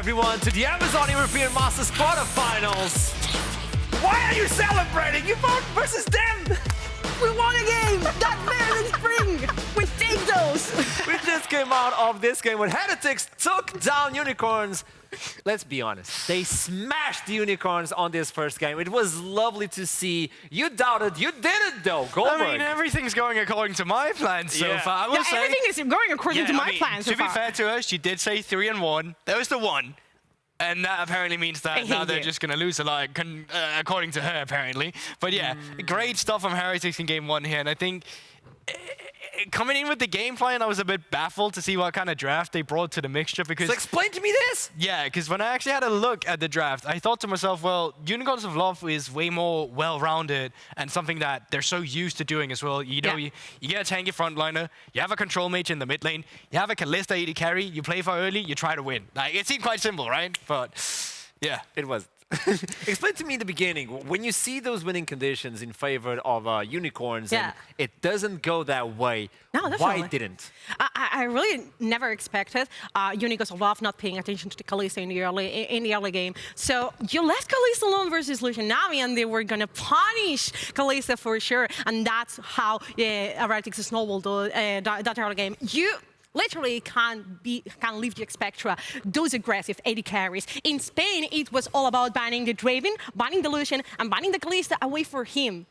everyone to the Amazon European Masters Quarterfinals. Why are you celebrating? You fought versus them! We won a game! That fair in spring! We take those! We just came out of this game when Heretics took down Unicorns. Let's be honest, they smashed the Unicorns on this first game. It was lovely to see. You doubted, you didn't though, Goldberg. I mean, everything's going according to my plan so far. I will say, everything is going according to my plan so far. To be fair to her, she did say 3-1. That was the one. And that apparently means that now they're just going to lose a lot, according to her, apparently. But yeah, great stuff from Heretics in game one here. And I think coming in with the game plan, I was a bit baffled to see what kind of draft they brought to the mixture. Because so explain to me this! Yeah, because when I actually had a look at the draft, I thought to myself, well, Unicorns of Love is way more well-rounded and something that they're so used to doing as well. You know, you get a tanky frontliner, you have a control mage in the mid lane, you have a Kalista AD carry, you play for early, you try to win. Like, it seemed quite simple, right? But yeah. It was. Explain to me in the beginning, when you see those winning conditions in favor of Unicorns and it doesn't go that way, why didn't? I really never expected Unicorns of Love not paying attention to the Kalista in the early game. So you left Kalista alone versus Lucian Nami and they were going to punish Kalista for sure. And that's how Heretics snowballed that early game. You literally can't leave Jackspektra, those aggressive AD carries. In Spain, it was all about banning the Draven, banning the Lucian, and banning the Kalista away for him.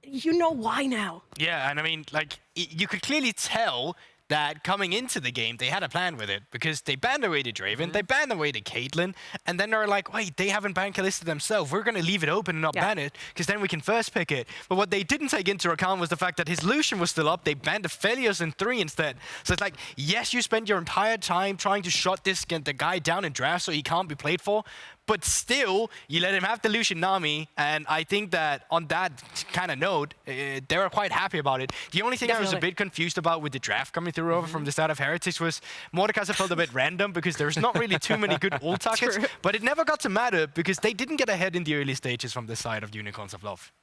You know why now. Yeah, and I mean, like, you could clearly tell that coming into the game, they had a plan with it, because they banned away the Draven, they banned away the Caitlyn, and then they're like, wait, they haven't banned Kalista themselves. We're going to leave it open and not ban it, because then we can first pick it. But what they didn't take into account was the fact that his Lucian was still up. They banned Aphelios in 3 instead. So it's like, yes, you spend your entire time trying to shut the guy down in draft so he can't be played for, but still, you let him have the Lucian Nami, and I think that on that kind of note, they were quite happy about it. The only thing I was a bit confused about with the draft coming through over from the start of Heretics was Mordekaiser felt a bit random because there's not really too many good ult targets, but it never got to matter because they didn't get ahead in the early stages from the side of Unicorns of Love.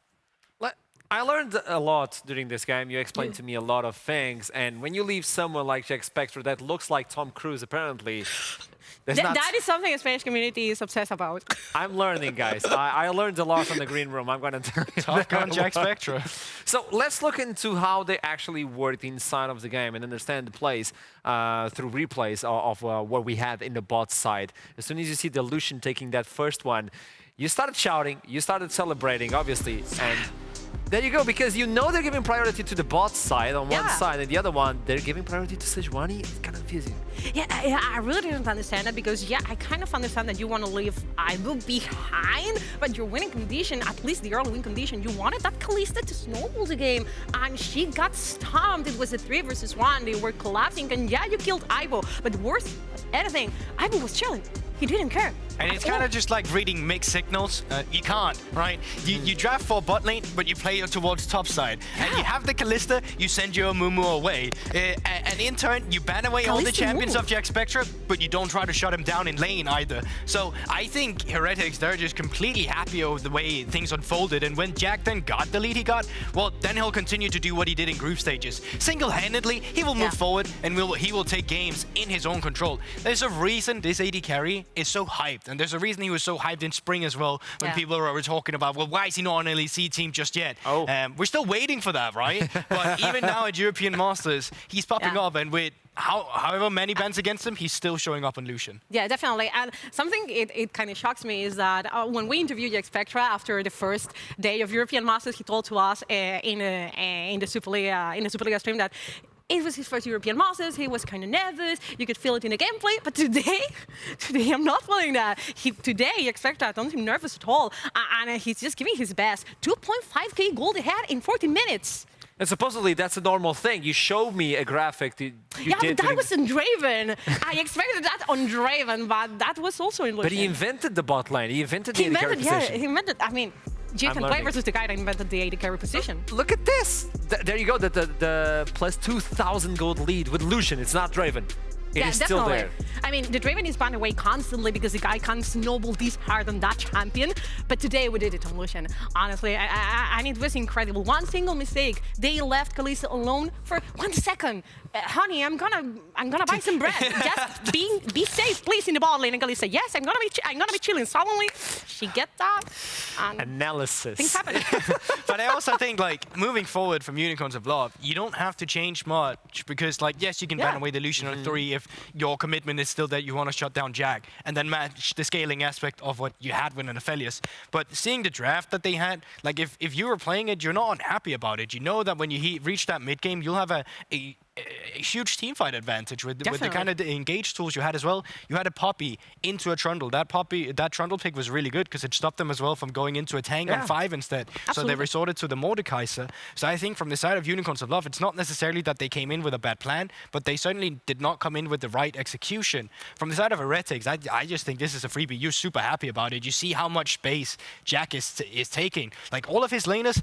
I learned a lot during this game. You explained to me a lot of things, and when you leave someone like Jackspektra that looks like Tom Cruise, apparently, that is something the Spanish community is obsessed about. I'm learning, guys. I learned a lot from the green room. I'm going to tell you. Top gun Jackspektra. So let's look into how they actually worked inside of the game and understand the plays through replays of what we had in the bot side. As soon as you see the Lucian taking that first one, you started shouting, you started celebrating, obviously, and there you go, because you know they're giving priority to the bot side on one side, and the other one, they're giving priority to Sejuani. It's kind of confusing. Yeah, I really didn't understand that because, I kind of understand that you want to leave Ivo behind, but your winning condition, at least the early win condition, you wanted that Kalista to snowball the game, and she got stomped. It was a 3 versus 1. They were collapsing, and you killed Ivo, but worse anything, Ivo was chilling. He didn't care. And it's kind of just like reading mixed signals. You can't, right? You draft for bot lane, but you play towards top side. And you have the Kalista, you send your Mumu away. And in turn, you ban away all the champions of Jackspektra, but you don't try to shut him down in lane either. So I think Heretics, they're just completely happy over the way things unfolded. And when Jack then got the lead he got, well, then he'll continue to do what he did in group stages. Single-handedly, he will move forward and he will take games in his own control. There's a reason this AD carry is so hyped. And there's a reason he was so hyped in spring as well, when people were talking about, well, why is he not on an LEC team just yet? We're still waiting for that, right? But even now at European Masters, he's popping up, and with however many bans against him, he's still showing up on Lucian. Yeah, definitely. And something it kind of shocks me is that when we interviewed Jackspektra after the first day of European Masters, he told to us in the Superliga stream that it was his first European Masters. He was kind of nervous. You could feel it in the gameplay. But today I'm not feeling that. Today, Jackspektra don't seem nervous at all. And he's just giving his best. 2.5k gold ahead in 40 minutes. And supposedly that's a normal thing. You showed me a graphic that you did. But that was in Draven. I expected that on Draven, but that was also in Lucian. But he invented the bot lane. He invented the AD carry position. He invented. I mean, you can play versus the guy that invented the AD carry position. Look at this. There you go. The plus 2,000 gold lead with Lucian. It's not Draven. It is still there. I mean, the Draven is banned away constantly because the guy can't snowball this hard on that champion. But today we did it on Lucian. Honestly, and it was incredible. One single mistake, they left Kalista alone for 1 second. Honey, I'm gonna buy some bread. Just be safe, please, in the bot lane. And Kalista, yes, I'm gonna be chilling. Suddenly, she gets that. And analysis. things happen. But I also think, like, moving forward from Unicorns of Love, you don't have to change much because, like, yes, you can ban away the Lucian on 3 if your commitment is still that you want to shut down Jack and then match the scaling aspect of what you had with an Aphelios. But seeing the draft that they had, like, if you were playing it, you're not unhappy about it. You know that when you reach that mid game, you'll have a huge teamfight advantage with the kind of engaged tools you had as well. You had a Poppy into a Trundle. That Trundle pick was really good because it stopped them as well from going into a tank on 5 instead. Absolutely. So they resorted to the Mordekaiser. So I think from the side of Unicorns of Love, it's not necessarily that they came in with a bad plan, but they certainly did not come in with the right execution. From the side of Heretics, I just think this is a freebie. You're super happy about it. You see how much space Jack is taking. Like, all of his laners,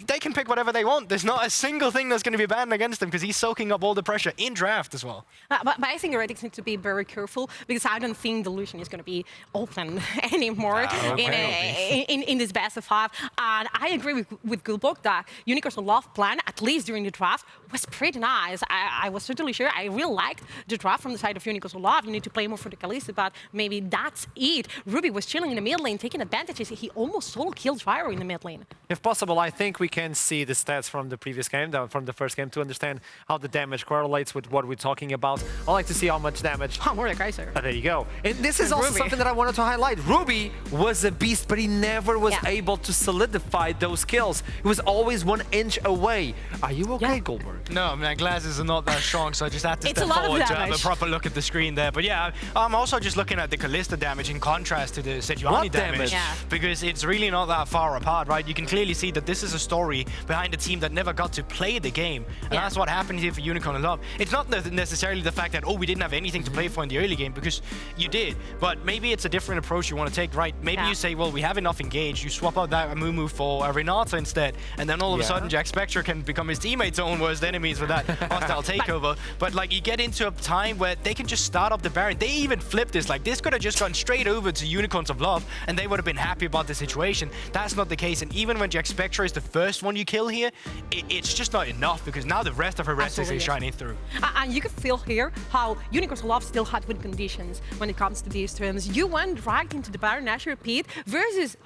they can pick whatever they want. There's not a single thing that's going to be banned against him because he's soaking up all the pressure in draft as well. But I think Heretics need to be very careful because I don't think the Lucian is going to be open anymore in this best of 5. And I agree with Gulbok that Unicorns of Love plan, at least during the draft, was pretty nice. I was totally sure. I really liked the draft from the side of Unicorns of Love. You need to play more for the Kalista, but maybe that's it. Ruby was chilling in the mid lane, taking advantages. He almost solo killed Zwyroo in the mid lane. If possible, I think we can see the stats from the previous game, from the first game, to understand how the damage correlates with what we're talking about. I like to see how much damage. Oh, Mordekaiser. There you go. And this is also something that I wanted to highlight. Ruby was a beast, but he never was able to solidify those kills. He was always 1 inch away. Are you okay, Goldberg? No, my glasses are not that strong, so I just had to step forward to have a proper look at the screen there. But yeah, I'm also just looking at the Kalista damage in contrast to the Sejuani damage. Because it's really not that far apart, right? You can clearly see that this is a story behind a team that never got to play the game. And that's what happened here for Unicorn of Love. It's not necessarily the fact that, oh, we didn't have anything to play for in the early game, because you did. But maybe it's a different approach you want to take, right? Maybe you say, well, we have enough engaged. You swap out that Amumu for a Renata instead. And then all of a sudden, Jackspektra can become his teammate's own worst enemies with that hostile takeover. But like, you get into a time where they can just start up the Baron. They even flip this. Like, this could have just gone straight over to Unicorns of Love, and they would have been happy about the situation. That's not the case. And even when Jackspektra is the first one you kill here, it's just not enough, because now the rest of Heretics is shining through. And you can feel here how Unicorns of Love still had win conditions when it comes to these terms. You went right into the Baron Nashor pit versus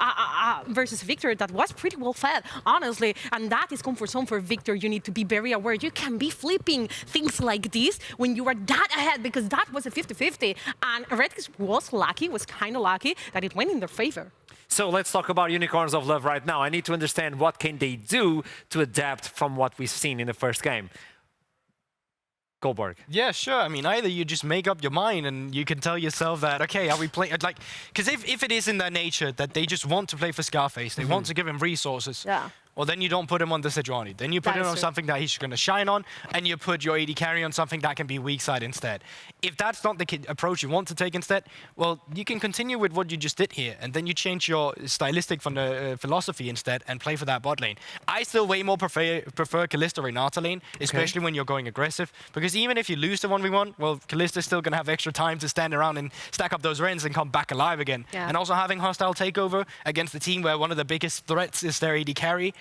Victor that was pretty well fed, honestly. And that is comfort zone for Victor. You need to be very aware. You can be flipping things like this when you are that ahead, because that was a 50-50. And Heretics was lucky, was kind of lucky that it went in their favor. So let's talk about Unicorns of Love right now. I need to understand what can they do to adapt from what we've seen in the first game. Goldberg. Yeah, sure. I mean, either you just make up your mind and you can tell yourself that, okay, are we playing, like, because if it is in their nature that they just want to play for Scarface, they want to give him resources, well, then you don't put him on the Sejuani. Then you put him on something that he's going to shine on, and you put your AD carry on something that can be weak side instead. If that's not the approach you want to take instead, well, you can continue with what you just did here, and then you change your stylistic from the philosophy instead and play for that bot lane. I still way more prefer Kalista Renata lane, especially when you're going aggressive, because even if you lose the 1v1, well, Kalista's still going to have extra time to stand around and stack up those Rens and come back alive again. And also having hostile takeover against the team where one of the biggest threats is their AD carry,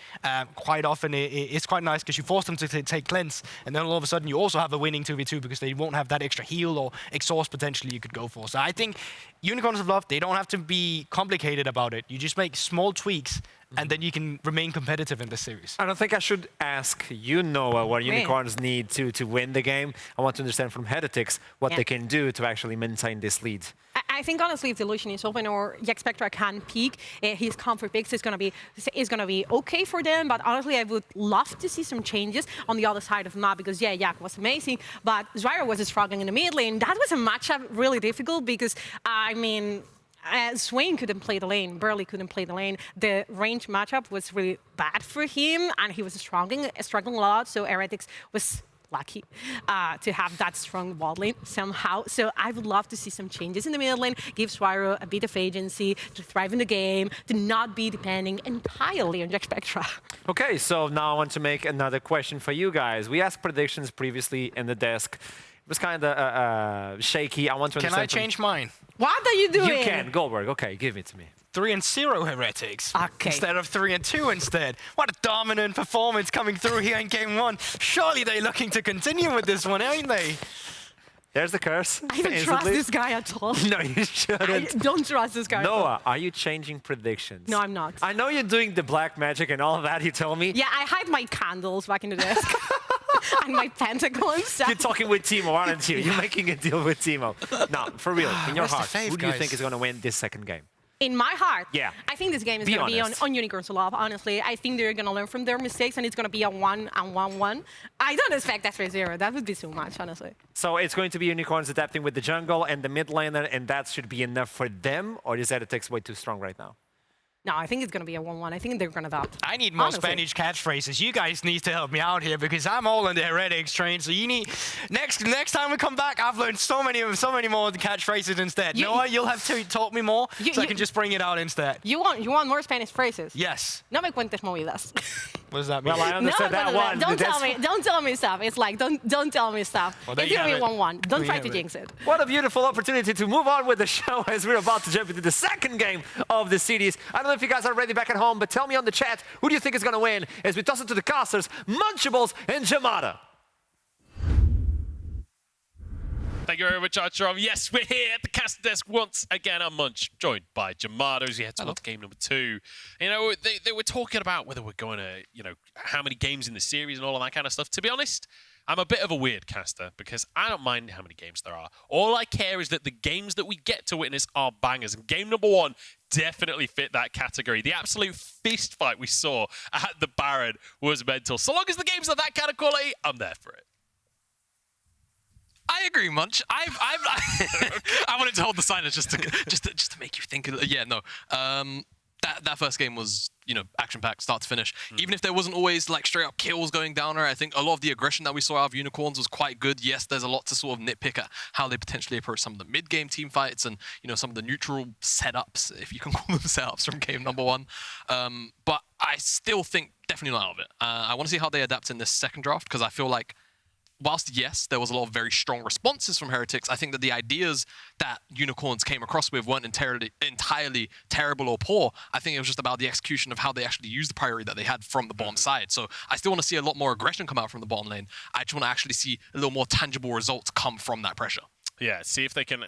quite often it's quite nice because you force them to take cleanse, and then all of a sudden you also have a winning 2v2 because they won't have that extra heal or exhaust potentially you could go for. So I think Unicorns of Love, they don't have to be complicated about it. You just make small tweaks, and then you can remain competitive in this series. I don't think I should ask you, Noah, what Unicorns need to win the game. I want to understand from Heretics what they can do to actually maintain this lead. I think honestly, if the Lucian is open or Jackspektra can peak, his comfort picks is gonna be okay for them. But honestly, I would love to see some changes on the other side of the map, because Jack was amazing, but Zwyroo was struggling in the mid lane. That was a matchup really difficult because I mean, Swain couldn't play the lane, barely couldn't play the lane. The range matchup was really bad for him, and he was struggling a lot. So Heretics was lucky to have that strong bot lane somehow. So I would love to see some changes in the mid lane, give Zwyroo a bit of agency to thrive in the game, to not be depending entirely on Jackspektra. Okay, so now I want to make another question for you guys. We asked predictions previously in the desk. It was kind of shaky. I want to Can understand. I change mine? What are you doing? You can, Goldberg. Okay, give it to me. 3-0 Heretics. Okay. Instead of 3-2 instead. What a dominant performance coming through here in game 1. Surely they're looking to continue with this one, ain't they? There's the curse. I don't trust this guy at all. No, you I shouldn't. don't trust this guy at all. Noah, are you changing predictions? No, I'm not. I know you're doing the black magic and all of that, you told me. Yeah, I hide my candles back in the desk. And my pentacle and stuff. You're talking with Timo, aren't you? You're making a deal with Timo. No, for real, in your Where's the heart, faith, who do you guys? think is going to win this second game? In my heart, Yeah. I think this game is Be going to be honest. on Unicorns Love, honestly. I think they're going to learn from their mistakes, and it's going to be a 1-1-1. I don't expect that 3-0. That would be too much, honestly. So it's going to be Unicorns adapting with the jungle and the mid laner, and that should be enough for them? Or is Heretics way too strong right now? No, I think it's going to be a 1-1. I think they're going to adapt. I need more Honestly. Spanish catchphrases. You guys need to help me out here because I'm all on the Heretics train. So you need next time we come back, I've learned so many more catchphrases instead. Noah, you'll have to taught me more so I can just bring it out instead. You want more Spanish phrases? Yes. No me cuentes movidas. What does that mean? Well, I understand that one. Don't tell me stuff. It's like, don't tell me stuff. Well, there It's you going to be have it. 1-1. Don't There try you to have it. jinx it. What a beautiful opportunity to move on with the show as we're about to jump into the second game of the series. I don't know if you guys are ready back at home, but tell me on the chat, who do you think is going to win as we toss it to the casters, Munchables and Jamada? Thank you very much, Archer. Yes, we're here at the cast desk once again. I'm Munch, joined by Jamada as we head towards game number 2. You know, they were talking about whether we're going to, you know, how many games in the series and all of that kind of stuff. To be honest, I'm a bit of a weird caster because I don't mind how many games there are. All I care is that the games that we get to witness are bangers. And game number 1 definitely fit that category. The absolute fist fight we saw at the Baron was mental. So long as the games are that kind of quality, I'm there for it. I agree, Munch. I wanted to hold the silence just to make you think. Yeah, no. That first game was, you know, action-packed, start to finish. Even if there wasn't always like straight-up kills going down there, I think a lot of the aggression that we saw out of Unicorns was quite good. Yes, there's a lot to sort of nitpick at how they potentially approach some of the mid-game team fights and, you know, some of the neutral setups, if you can call them setups from game number 1. But I still think definitely not out of it. I want to see how they adapt in this second draft because I feel like whilst, yes, there was a lot of very strong responses from Heretics, I think that the ideas that Unicorns came across with weren't entirely terrible or poor. I think it was just about the execution of how they actually used the priority that they had from the bottom side. So I still want to see a lot more aggression come out from the bottom lane. I just want to actually see a little more tangible results come from that pressure. Yeah, see if they can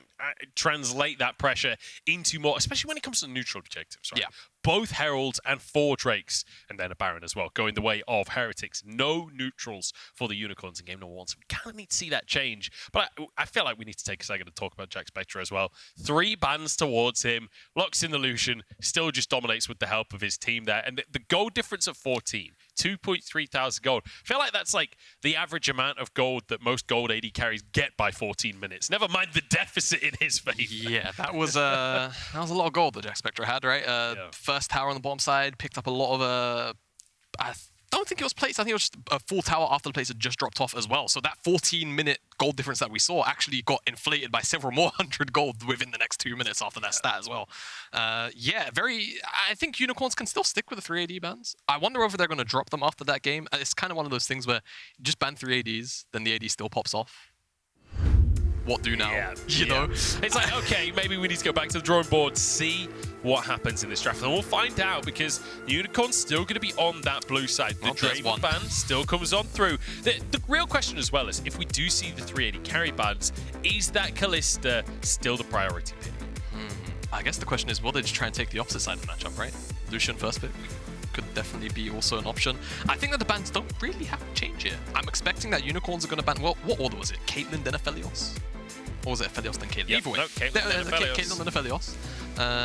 translate that pressure into more, especially when it comes to neutral objectives, right? Yeah. Both Heralds and 4 Drakes, and then a Baron as well, going the way of Heretics. No neutrals for the Unicorns in game number 1, so we kind of need to see that change. But I feel like we need to take a second to talk about Jackspektra as well. 3 bans towards him, locks in the Lucian, still just dominates with the help of his team there. And the gold difference of 14, 2.3 thousand gold. I feel like that's like the average amount of gold that most gold AD carries get by 14 minutes. Never mind the deficit in his favor. Yeah, that was a lot of gold that Jackspektra had, right? First tower on the bottom side, picked up a lot of I don't think it was plates. I think it was just a full tower after the plates had just dropped off as well. So that 14-minute gold difference that we saw actually got inflated by several more 100 gold within the next 2 minutes after that stat as well. Yeah, I think Unicorns can still stick with the 3 AD bans. I wonder whether they're going to drop them after that game. It's kind of one of those things where you just ban 3 ADs, then the AD still pops off. What do now? Yeah, you know? It's like, okay, maybe we need to go back to the drawing board, see what happens in this draft. And we'll find out because the Unicorn's still going to be on that blue side. The Draven ban still comes on through. The real question as well is, if we do see the 380 carry bans, is that Kalista still the priority pick? I guess the question is, will they just try and take the opposite side of the matchup, right? Lucian first pick could definitely be also an option. I think that the bans don't really have to change here. I'm expecting that Unicorns are going to ban, well, what order was it? Caitlyn, then Aphelios? Or was it Aphelios, then Caitlyn? Yep, Either way. no, Caitlyn, then Aphelios.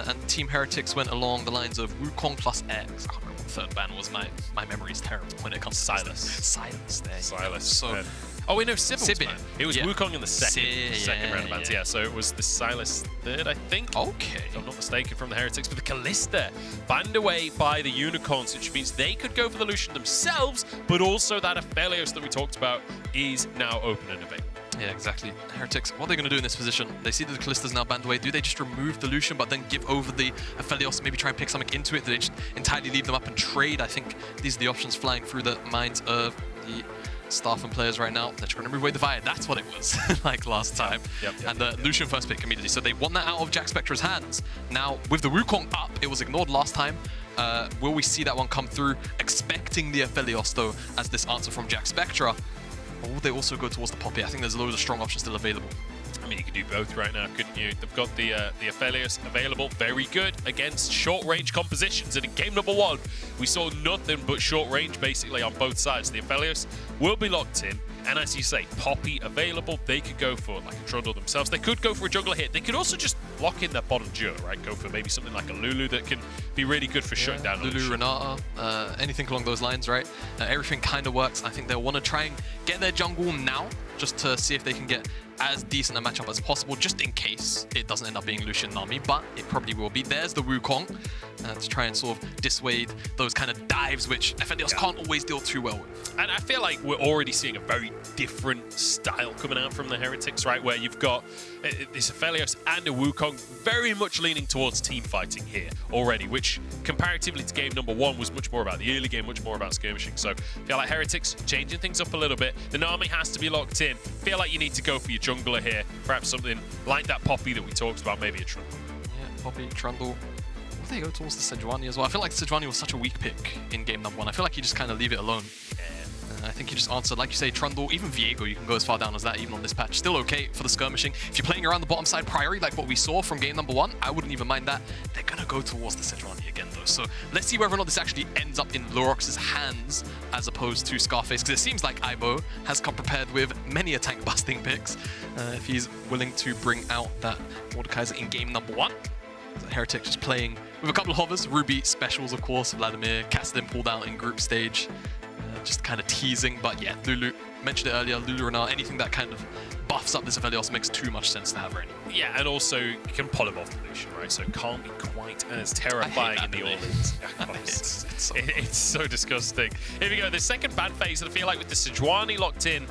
And Team Heretics went along the lines of Wukong plus X. I can't remember what the third ban was. My memory is terrible when it comes to Sylas. Sylas, there you go. Sylas. So, oh, wait, no, Sybil's ban. It was Yeah. Wukong in the second round of bans. yeah. Yeah, so it was the Sylas third, I think. okay. If I'm not mistaken, from the Heretics, but the Kalista banned away by the Unicorns, which means they could go for the Lucian themselves, but also that Aphelios that we talked about is now open and available. Yeah, exactly. Heretics, what are they going to do in this position? They see that the Kalista's now banned away. Do they just remove the Lucian but then give over the Aphelios, maybe try and pick something into it? Do they just entirely leave them up and trade? I think these are the options flying through the minds of the staff and players right now, they're trying to move away the fire. That's what it was like last time. Yep. And Lucian first pick immediately. So they won that out of Jackspektra's hands. Now, with the Wukong up, it was ignored last time. Will we see that one come through? Expecting the Aphelios, though, as this answer from Jackspektra. Or will they also go towards the Poppy? I think there's loads of strong options still available. I mean, you could do both right now, couldn't you? They've got the Aphelios available, very good against short-range compositions. And in game number 1, we saw nothing but short range, basically, on both sides. The Aphelios will be locked in. And as you say, Poppy available. They could go for like a Trundle themselves. They could go for a jungler hit. They could also just lock in their bottom duo, right? Go for maybe something like a Lulu that can be really good for shutting down Lulu, Renata, anything along those lines, right? Everything kind of works. I think they'll want to try and get their jungle now, just to see if they can get as decent a matchup as possible, just in case it doesn't end up being Lucian Nami, but it probably will be. There's the Wukong to try and sort of dissuade those kind of dives, which Aphelios can't always deal too well with. And I feel like we're already seeing a very different style coming out from the Heretics, right? Where you've got this Aphelios and a Wukong very much leaning towards team fighting here already, which comparatively to game number 1 was much more about the early game, much more about skirmishing. So I feel like Heretics changing things up a little bit. The Nami has to be locked in. Feel like you need to go for your jungler here. Perhaps something like that Poppy that we talked about, maybe a Trundle. Yeah, Poppy, Trundle. Will they go towards the Sejuani as well? I feel like Sejuani was such a weak pick in game number 1. I feel like you just kind of leave it alone. I think you just answered, like you say, Trundle, even Viego, you can go as far down as that, even on this patch. Still okay for the skirmishing. If you're playing around the bottom side priority, like what we saw from game number 1, I wouldn't even mind that. They're going to go towards the Sejuani again, though. So let's see whether or not this actually ends up in Lurox's hands as opposed to Scarface, because it seems like Aibo has come prepared with many a tank-busting picks if he's willing to bring out that Mordekaiser in game number 1. So Heretics just playing with a couple of hovers, Ruby specials, of course, Vladimir, Kassadin pulled out in group stage. Just kind of teasing, but yeah, Lulu, mentioned it earlier, Lulu Renata, anything that kind of buffs up this Aphelios makes too much sense to have right now. Yeah, and also you can polymorph the Lucian, right? So it can't be quite as terrifying in the Ornns. It's so disgusting. Here we go, the second ban phase, and I feel like with the Sejuani locked in,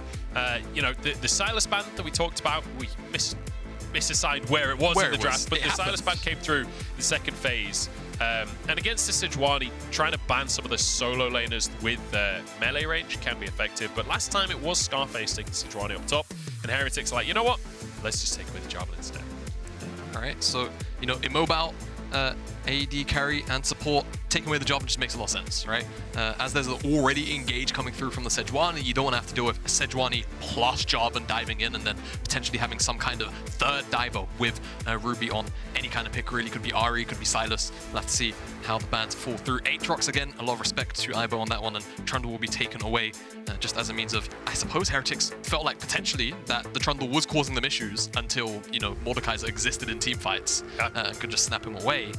you know, the Sylas ban that we talked about, we misassigned where it was in the draft, but the Sylas ban came through the second phase. And against the Sejuani, trying to ban some of the solo laners with melee range can be effective. But last time it was Scarface taking Sejuani up top, and Heretics are like, you know what? Let's just take away the Javelin instead. All right, so, you know, immobile, AD carry and support, taking away the Javelin just makes a lot of sense, right? As there's an already engage coming through from the Sejuani, you don't want to have to deal with Sejuani plus Javelin diving in and then potentially having some kind of third diver with Ruby on any kind of pick, really. Could be Ari, could be Sylas. We'll have to see how the bans fall through. Aatrox, again, a lot of respect to Aibo on that one, and Trundle will be taken away just as a means of, I suppose Heretics felt like potentially that the Trundle was causing them issues until, you know, Mordekaiser existed in team fights and could just snap him away.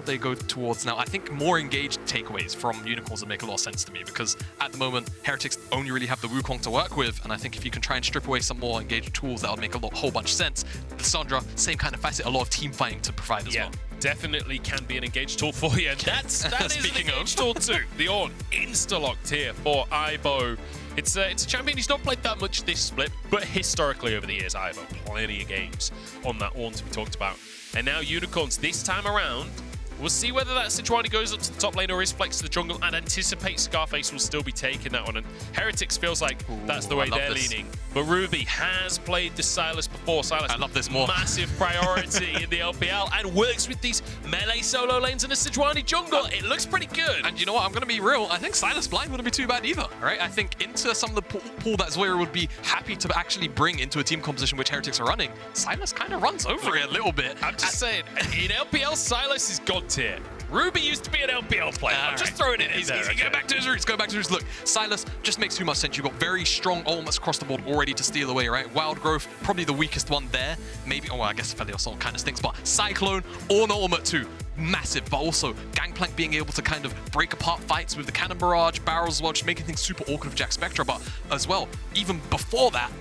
They go towards now. I think more engaged takeaways from Unicorns would make a lot of sense to me, because at the moment Heretics only really have the Wukong to work with, and I think if you can try and strip away some more engaged tools, that would make a whole bunch of sense. The Sandra, same kind of facet, a lot of team fighting to provide as well. Definitely can be an engaged tool for you, and that is an engaged tool too. The Ornn insta-locked here for Aibo. It's a champion who's not played that much this split, but historically over the years, Aibo, plenty of games on that Ornn to be talked about. And now Unicorns this time around. We'll see whether that Sejuani goes up to the top lane or is flexed to the jungle, and anticipate Scarface will still be taking that one. And Heretics feels like that's the way they're leaning. But Ruby has played the Sylas before. Sylas, I love this more. Massive priority in the LPL, and works with these melee solo lanes in a Sejuani jungle. It looks pretty good. And you know what? I'm going to be real. I think Sylas blind wouldn't be too bad either, right? I think into some of the pool that Zwyroo would be happy to actually bring into a team composition which Heretics are running, Sylas kind of runs over it a little bit. I'm just saying, in LPL, Sylas is god tier. Ruby used to be an LPL player. I'm just throwing it in there. Go back to his roots. Go back to his roots. Look, Sylas just makes too much sense. You've got very strong ultimates across the board already to steal away, right? Wild Growth, probably the weakest one there. Maybe, oh, well, I guess Aphelios kind of stinks, but Cyclone, Ornn ultimate too. Massive, but also Gangplank being able to kind of break apart fights with the Cannon Barrage, Barrels Lodge, making things super awkward for Jackspektra, but as well, even before that,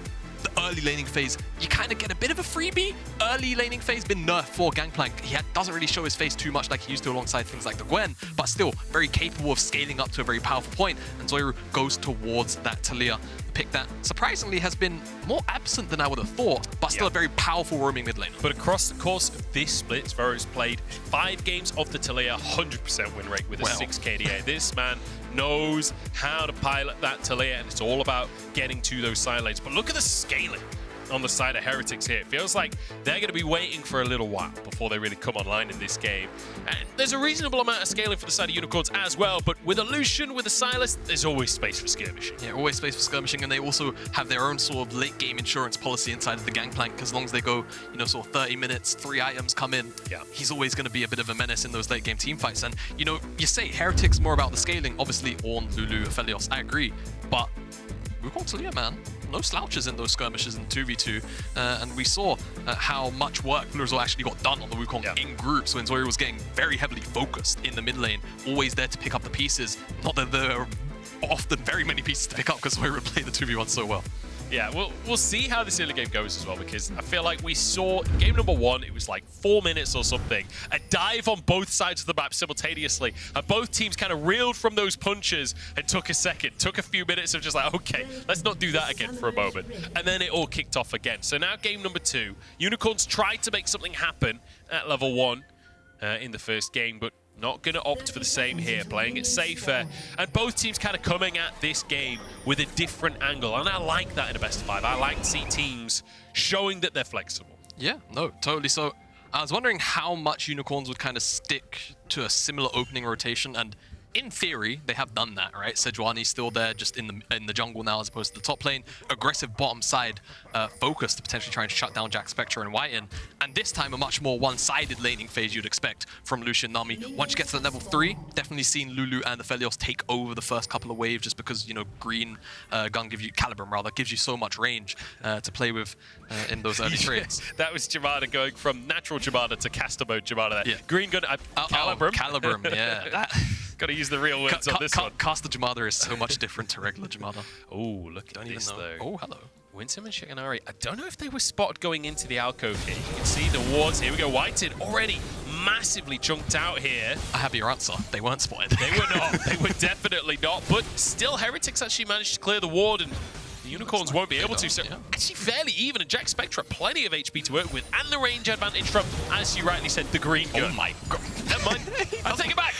the early laning phase, you kind of get a bit of a freebie. Early laning phase been nerfed for Gangplank. He doesn't really show his face too much like he used to alongside things like the Gwen, but still very capable of scaling up to a very powerful point. And Zwyroo goes towards that Taliyah. The pick that surprisingly has been more absent than I would have thought, but still a very powerful roaming mid laner. But across the course of this split, Zwyro's played 5 games of the Taliyah, 100% win rate with a 6 KDA. This man knows how to pilot that Taliyah, and it's all about getting to those side lanes. But look at the scaling on the side of Heretics here. It feels like they're going to be waiting for a little while before they really come online in this game. And there's a reasonable amount of scaling for the side of Unicorns as well, but with a Lucian, with a Sylas, there's always space for skirmishing. Yeah, always space for skirmishing, and they also have their own sort of late game insurance policy inside of the Gangplank. As long as they go, you know, sort of 30 minutes, 3 items come in, he's always going to be a bit of a menace in those late game team fights. And, you know, you say Heretics more about the scaling. Obviously, Ornn, Lulu, Aphelios, I agree, but Wukong Taliyah, man. No slouches in those skirmishes in 2v2, and we saw how much work bluerzor actually got done on the Wukong in groups when Zwyroo was getting very heavily focused in the mid lane, always there to pick up the pieces. Not that there are often very many pieces to pick up because Zwyroo played the 2v1 so well. Yeah, we'll see how this early game goes as well, because I feel like we saw game number 1, it was like 4 minutes or something, a dive on both sides of the map simultaneously, and both teams kind of reeled from those punches and took a second, took a few minutes of just like, okay, let's not do that again for a moment, and then it all kicked off again. So now game number 2, Unicorns tried to make something happen at level 1 in the first game, but not going to opt for the same here, playing it safer. And both teams kind of coming at this game with a different angle. And I like that in a best of 5. I like to see teams showing that they're flexible. Yeah, no, totally. So I was wondering how much Unicorns would kind of stick to a similar opening rotation, and in theory, they have done that, right? Sejuani's still there, just in the jungle now as opposed to the top lane. Aggressive bottom side focus to potentially try and shut down Jackspektra and whiteinn. And this time, a much more one-sided laning phase you'd expect from Lucian Nami. Once you get to level 3, definitely seen Lulu and Aphelios take over the first couple of waves just because, you know, green gun gives you, Calibrum rather, gives you so much range to play with in those early trades. That was Jamada going from natural Jamada to caster mode Jamada there. Yeah. Green gun, Calibrum. Calibrum, yeah. Got to use the real words on this one. Caster Jamada is so much different to regular Jamada. Oh, look at this though. Oh, hello. Winsome and Shiganari. I don't know if they were spotted going into the alcove here. You can see the wards. Here we go. whiteinn already massively chunked out here. I have your answer. They weren't spotted. They were not. They were definitely not. But still, Heretics actually managed to clear the ward, and the Unicorns won't be able to. So actually fairly even, and Jackspektra plenty of HP to work with, and the range advantage from, as you rightly said, the green gun. Oh my god. Never mind. I'll take it back.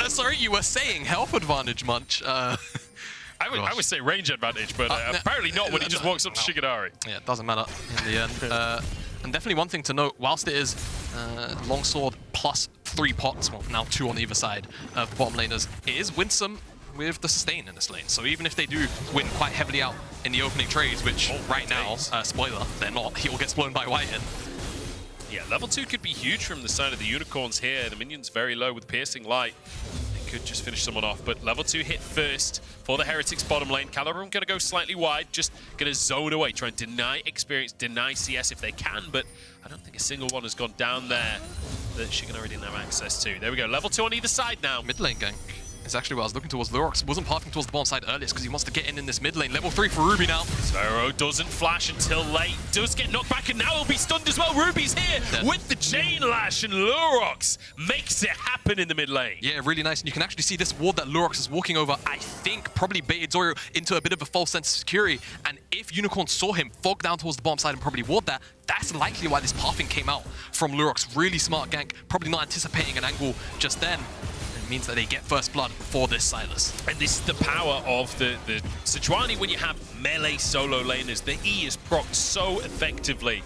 Sorry, you were saying health advantage, Munch. I would say range advantage, but apparently not when he just walks up to Shiganari. Yeah, it doesn't matter in the end. And definitely one thing to note, whilst it is longsword plus 3 pots, well, now 2 on either side of the bottom laners, it is Winsome with the sustain in this lane. So even if they do win quite heavily out in the opening trades, which right now, spoiler, they're not, he will get blown by whiteinn. Yeah, level 2 could be huge from the side of the Unicorns here. The minion's very low with Piercing Light. They could just finish someone off, but level 2 hit first for the Heretics bottom lane. Calibrum going to go slightly wide, just going to zone away, try and deny experience, deny CS if they can, but I don't think a single one has gone down there that Shiganari didn't have access to. There we go, level 2 on either side now. Mid lane gank is actually what I was looking towards. Lurox wasn't pathing towards the bottom side earliest because he wants to get in this mid lane. Level 3 for Ruby now. Zwyroo doesn't flash until late. Does get knocked back, and now he'll be stunned as well. Ruby's here with the chain lash, and Lurox makes it happen in the mid lane. Yeah, really nice. And you can actually see this ward that Lurox is walking over, I think probably baited Zwyroo into a bit of a false sense of security. And if Unicorn saw him fog down towards the bottom side and probably ward that, that's likely why this pathing came out from Lurox. Really smart gank, probably not anticipating an angle just then. Means that they get first blood for this Sylas. And this is the power of the Sejuani when you have melee solo laners. The E is procced so effectively.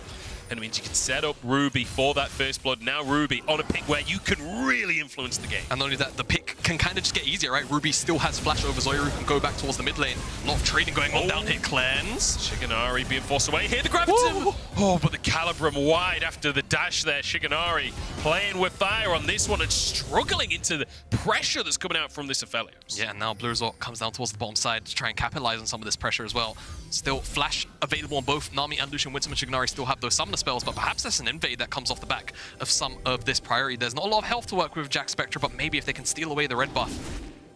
And it means you can set up Ruby for that first blood. Now Ruby on a pick where you can really influence the game. And not only that, the pick can kind of just get easier, right? Ruby still has flash over Zwyroo and go back towards the mid lane. A lot of trading going on down here. Cleanse. Shiganari being forced away. Here the grab. Oh, but the Calibrum wide after the dash there. Shiganari playing with fire on this one and struggling into the pressure that's coming out from this Aphelios. Yeah, and now bluerzor comes down towards the bottom side to try and capitalize on some of this pressure as well. Still flash available on both Nami and Lucian. Winsome and Shiganari still have those summoner spells, but perhaps that's an invade that comes off the back of some of this priority. There's not a lot of health to work with Jackspektra, but maybe if they can steal away the red buff,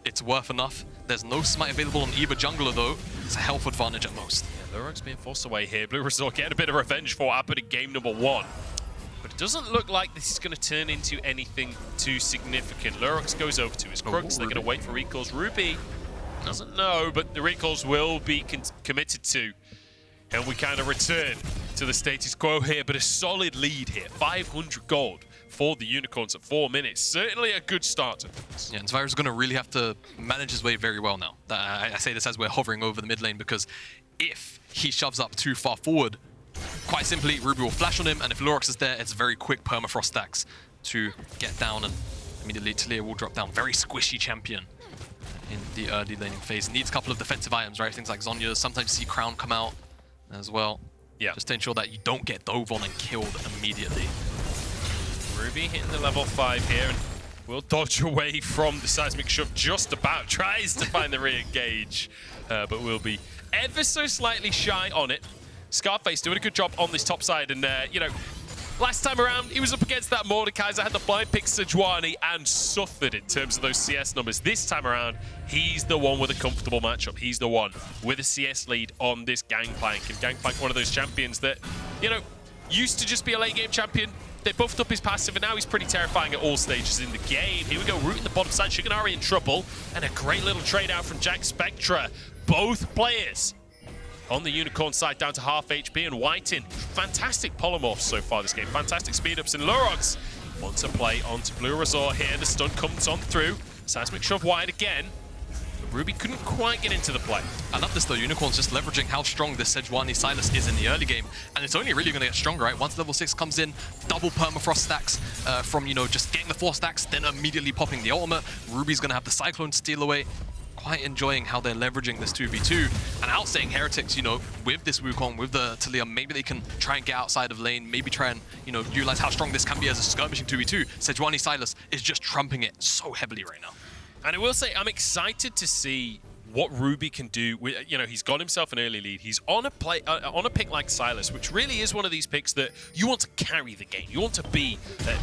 it's worth enough. There's no smite available on either jungler though. It's a health advantage at most. Yeah, Lurox being forced away here. bluerzor getting a bit of revenge for what happened in game number 1. But it doesn't look like this is going to turn into anything too significant. Lurox goes over to his crooks. They're going to wait for recalls. Ruby Doesn't know, but the recalls will be committed to. And we kind of return to the status quo here, but a solid lead here. 500 gold for the Unicorns at 4 minutes. Certainly a good start to things. Yeah, and Zwyroo's going to really have to manage his way very well now. I say this as we're hovering over the mid lane, because if he shoves up too far forward, quite simply, Ruby will flash on him, and if Lurox is there, it's very quick permafrost stacks to get down, and immediately Taliyah will drop down. Very squishy champion in the early laning phase. Needs a couple of defensive items, right? Things like Zhonya's. Sometimes you see Crown come out as well. Yeah. Just to ensure that you don't get dove on and killed immediately. Ruby hitting the level 5 here, and will dodge away from the seismic shove just about. Tries to find the re-engage, but will be ever so slightly shy on it. Scarface doing a good job on this top side, and you know, last time around, he was up against that Mordekaiser, had the blind pick Sejuani, and suffered in terms of those CS numbers. This time around, he's the one with a comfortable matchup. He's the one with a CS lead on this Gangplank. And Gangplank, one of those champions that, you know, used to just be a late game champion. They buffed up his passive, and now he's pretty terrifying at all stages in the game. Here we go, rooting the bottom side. Shiganari in trouble, and a great little trade out from Jackspektra. Both players on the Unicorn side down to half HP, and whiteinn. Fantastic polymorphs so far this game. Fantastic speed-ups, and Lurox wants to play onto bluerzor here. The stun comes on through. Seismic shove wide again. But Ruby couldn't quite get into the play. I love this though. Unicorn's just leveraging how strong this Sejuani Sylas is in the early game, and it's only really going to get stronger, right? Once level 6 comes in, double permafrost stacks from, you know, just getting the 4 stacks, then immediately popping the ultimate. Ruby's going to have the Cyclone steal away. Quite enjoying how they're leveraging this 2v2. And out saying Heretics, you know, with this Wukong, with the Taliyah, maybe they can try and get outside of lane, maybe try and, you know, utilize how strong this can be as a skirmishing 2v2. Sejuani Sylas is just trumping it so heavily right now. And I will say, I'm excited to see what Ruby can do. With, you know, he's got himself an early lead. He's on a pick like Sylas, which really is one of these picks that you want to carry the game. You want to be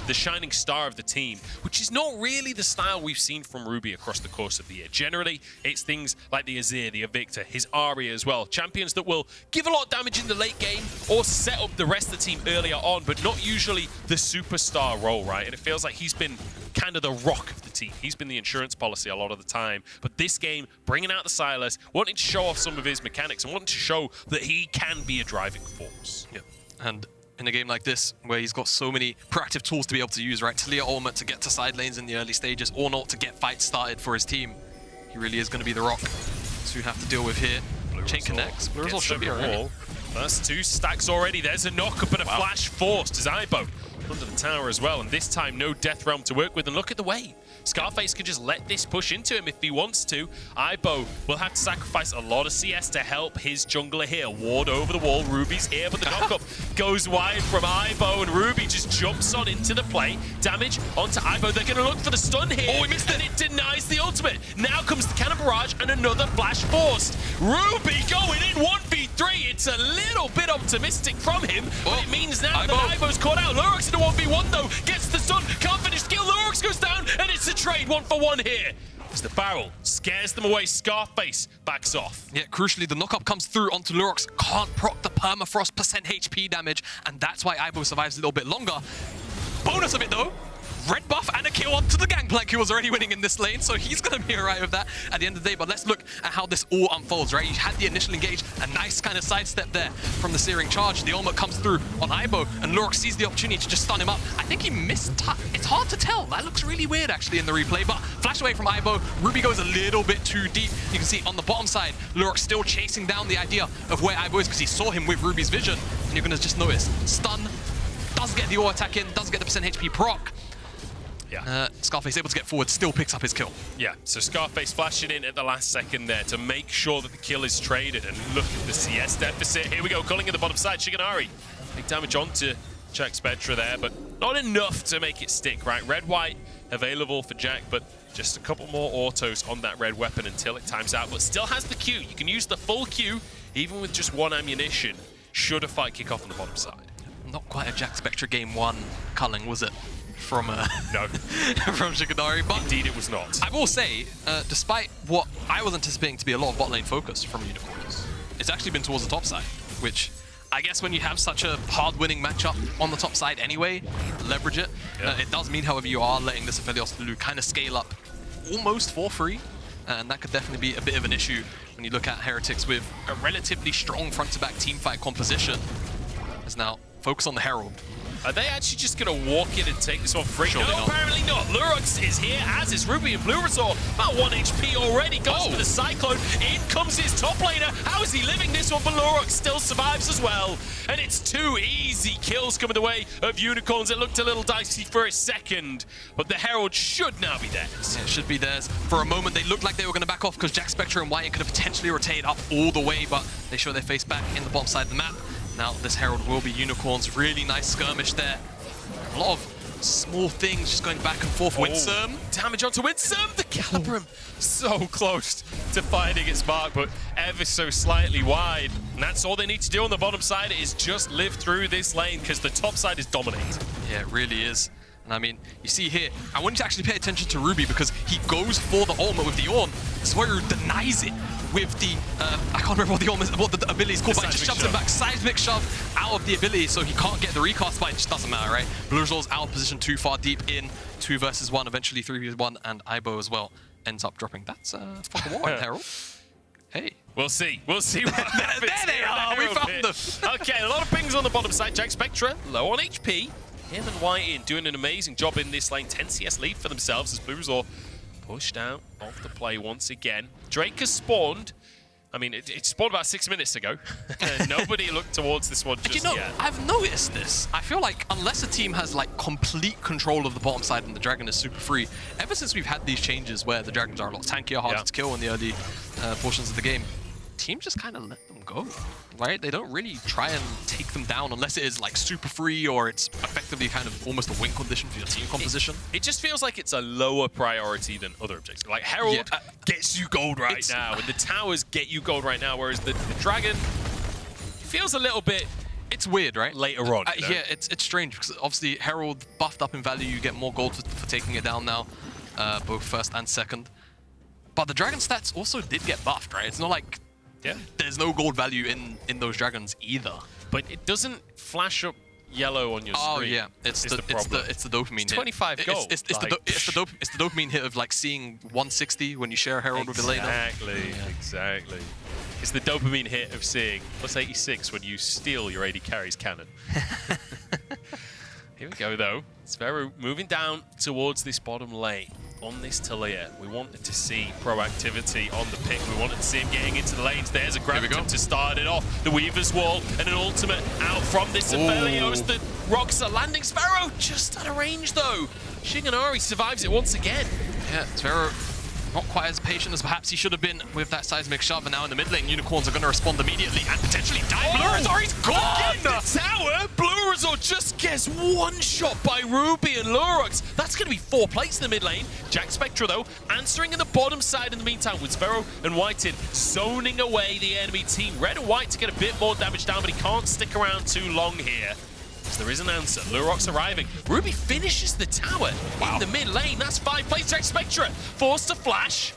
the shining star of the team, which is not really the style we've seen from Ruby across the course of the year. Generally, it's things like the Azir, the Invicta, his Arya as well. Champions that will give a lot of damage in the late game or set up the rest of the team earlier on, but not usually the superstar role, right? And it feels like he's been kind of the rock of the team. He's been the insurance policy a lot of the time. But this game, bringing out the Sylas, wanting to show off some of his mechanics and wanting to show that he can be a driving force. Yeah, and in a game like this, where he's got so many proactive tools to be able to use, right? Taliyah ultimate to get to side lanes in the early stages, or not to get fights started for his team. He really is going to be the rock to have to deal with here. Chain connects. bluerzor should be alright. First 2 stacks already. There's a knock-up and a flash forced as Aibo under the tower as well, and this time no Death Realm to work with, and look at the way Scarface can just let this push into him if he wants to. Aibo will have to sacrifice a lot of CS to help his jungler here. Ward over the wall, Ruby's here, but the knockup goes wide from Aibo, and Ruby just jumps on into the play. Damage onto Aibo. They're going to look for the stun here. Oh, he missed it. And it denies the ultimate. Now comes the cannon barrage and another flash forced. Ruby going in 1v3. It's a little bit optimistic from him, but it means now that Aibo's caught out. Lurox in a 1v1 though, gets the stun, can't finish skill. Lurox goes down, and it's a trade 1-for-1 here. As the barrel scares them away, Scarface backs off. Yeah, crucially, the knockup comes through onto Lurox, can't proc the permafrost % HP damage, and that's why Aibo survives a little bit longer. Bonus of it though, red buff and a kill onto the Gangplank, who was already winning in this lane, so he's going to be alright with that at the end of the day. But let's look at how this all unfolds, right? You had the initial engage, a nice kind of sidestep there from the Searing Charge. The ultimate comes through on Aibo, and Lurox sees the opportunity to just stun him up. I think he missed. It's hard to tell. That looks really weird, actually, in the replay, but flash away from Aibo. Ruby goes a little bit too deep. You can see on the bottom side, Lurox still chasing down the idea of where Aibo is, because he saw him with Ruby's vision, and you're going to just notice. Stun, does get the auto attack in, does get the % HP proc. Yeah. Scarface able to get forward, still picks up his kill. Yeah, so Scarface flashing in at the last second there to make sure that the kill is traded. And look at the CS deficit. Here we go, culling at the bottom side. Shiganari, big damage onto Jackspektra there, but not enough to make it stick, right? Red-white available for Jack, but just a couple more autos on that red weapon until it times out, but still has the Q. You can use the full Q, even with just 1 ammunition, should a fight kick off on the bottom side. Not quite a Jackspektra game 1 culling, was it? From no, from Shiganari, but indeed it was not. I will say, despite what I was anticipating to be a lot of bot lane focus from Unicorns, it's actually been towards the top side, which I guess when you have such a hard-winning matchup on the top side anyway, leverage it. Yeah. It does mean, however, you are letting this Aphelios Lulu kind of scale up almost for free. and that could definitely be a bit of an issue when you look at Heretics with a relatively strong front-to-back teamfight composition. As now, focus on the Herald. Are they actually just going to walk in and take this one free? Surely No, not. apparently not. Lurox is here, as is Ruby and bluerzor. About 1 HP already. Goes for the Cyclone. In comes his top laner. How is he living this one? But Lurox still survives as well. And it's 2 easy kills coming the way of Unicorns. It looked a little dicey for a second, but the Herald should now be theirs. Yeah, it should be theirs. For a moment, they looked like they were going to back off because Jackspektra and whiteinn could have potentially rotated up all the way, but they show their face back in the bottom side of the map. Now this Herald will be Unicorns. Really nice skirmish there. A lot of small things just going back and forth. Winsome. Damage onto Winsome. The Calibrum so close to finding its mark, but ever so slightly wide. And that's all they need to do on the bottom side is just live through this lane because the top side is dominated. Yeah, it really is. And I mean, you see here, I want you to actually pay attention to Ruby because he goes for the ultimate with the Ornn. Zwyroo denies it with the, I can't remember what the ability is called, but it just shoves him back. Seismic shove out of the ability so he can't get the recast, but it just doesn't matter, right? bluerzor's out of position too far deep in, 2 versus 1, eventually 3 versus 1, and Ibo as well ends up dropping. That's fucking war, Herald. Hey. We'll see. We'll see what happens. There they are. We found them. Okay, a lot of pings on the bottom side. Jackspektra, low on HP. Him and whiteinn doing an amazing job in this lane. 10 CS lead for themselves as bluerzor pushed out of the play once again. Drake has spawned. I mean, it spawned about 6 minutes ago. Nobody looked towards this one just yet. I've noticed this. I feel like unless a team has like complete control of the bottom side and the Dragon is super free, ever since we've had these changes where the Dragons are a lot tankier, harder to kill in the early portions of the game, teams just kind of let them go, right? They don't really try and take them down unless it is like super free or it's effectively kind of almost a win condition for your team composition. It just feels like it's a lower priority than other objectives. Like Herald gets you gold right now, and the towers get you gold right now, whereas the Dragon feels a little bit... It's weird, right? Later on. You know? Yeah, it's strange because obviously Herald buffed up in value, you get more gold for taking it down now, both first and second. But the Dragon stats also did get buffed, right? It's not like there's no gold value in those Dragons either. But it doesn't flash up yellow on your screen. Oh yeah, it's the dopamine hit. 25 gold. It's the dopamine hit of like seeing 160 when you share a Herald with a laner. Exactly. It's the dopamine hit of seeing +86 when you steal your AD carry's cannon. Here we go though. Zwyroo moving down towards this bottom lane. On this Taliyah, we wanted to see proactivity on the pick. We wanted to see him getting into the lanes. There's a Graviton to start it off. The Weaver's Wall and an ultimate out from this Aphelios. The rocks are landing. Zwyroo just out of range though. Shiganari survives it once again. Yeah, Zwyroo not quite as patient as perhaps he should have been with that seismic shove, and now in the mid lane, Unicorns are going to respond immediately and potentially die. bluerzor, he's gone! The tower! bluerzor just gets one shot by Ruby and Lurox. That's going to be 4 plates in the mid lane. Jackspektra, though, answering in the bottom side in the meantime with Zwyroo and whiteinn zoning away the enemy team. Red and white to get a bit more damage down, but he can't stick around too long here. So there is an answer. Lurox arriving. Ruby finishes the tower in the mid lane. That's 5 plays. Jackspektra forced to flash.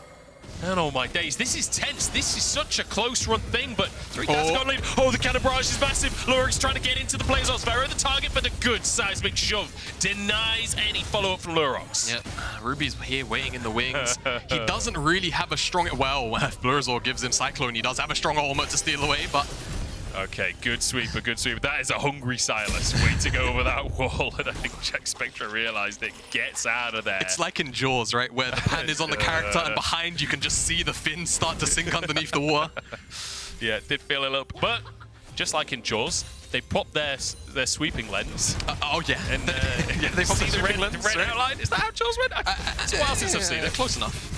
And oh my days, this is tense. This is such a close run thing, but 3,000 got lead. Oh, the cannon barrage is massive. Lurox trying to get into the plays on Zwyroo, the target, but a good seismic shove denies any follow-up from Lurox. Yeah, Ruby's here waiting in the wings. He doesn't really have a strong... Well, if bluerzor gives him Cyclone, he does have a strong ultimate to steal away, but... Okay, good sweeper, good sweeper. That is a hungry Sylas waiting over that wall, and I think Jackspektra realized it gets out of there. It's like in Jaws, right, where the hand is on the character and behind you can just see the fins start to sink underneath the water. Yeah, it did feel a little... But just like in Jaws, they pop their sweeping lens. Oh, yeah. And yeah, they pop see the red lens, the red outline. Is that how Jaws went? It's a while since I've seen it. Close enough.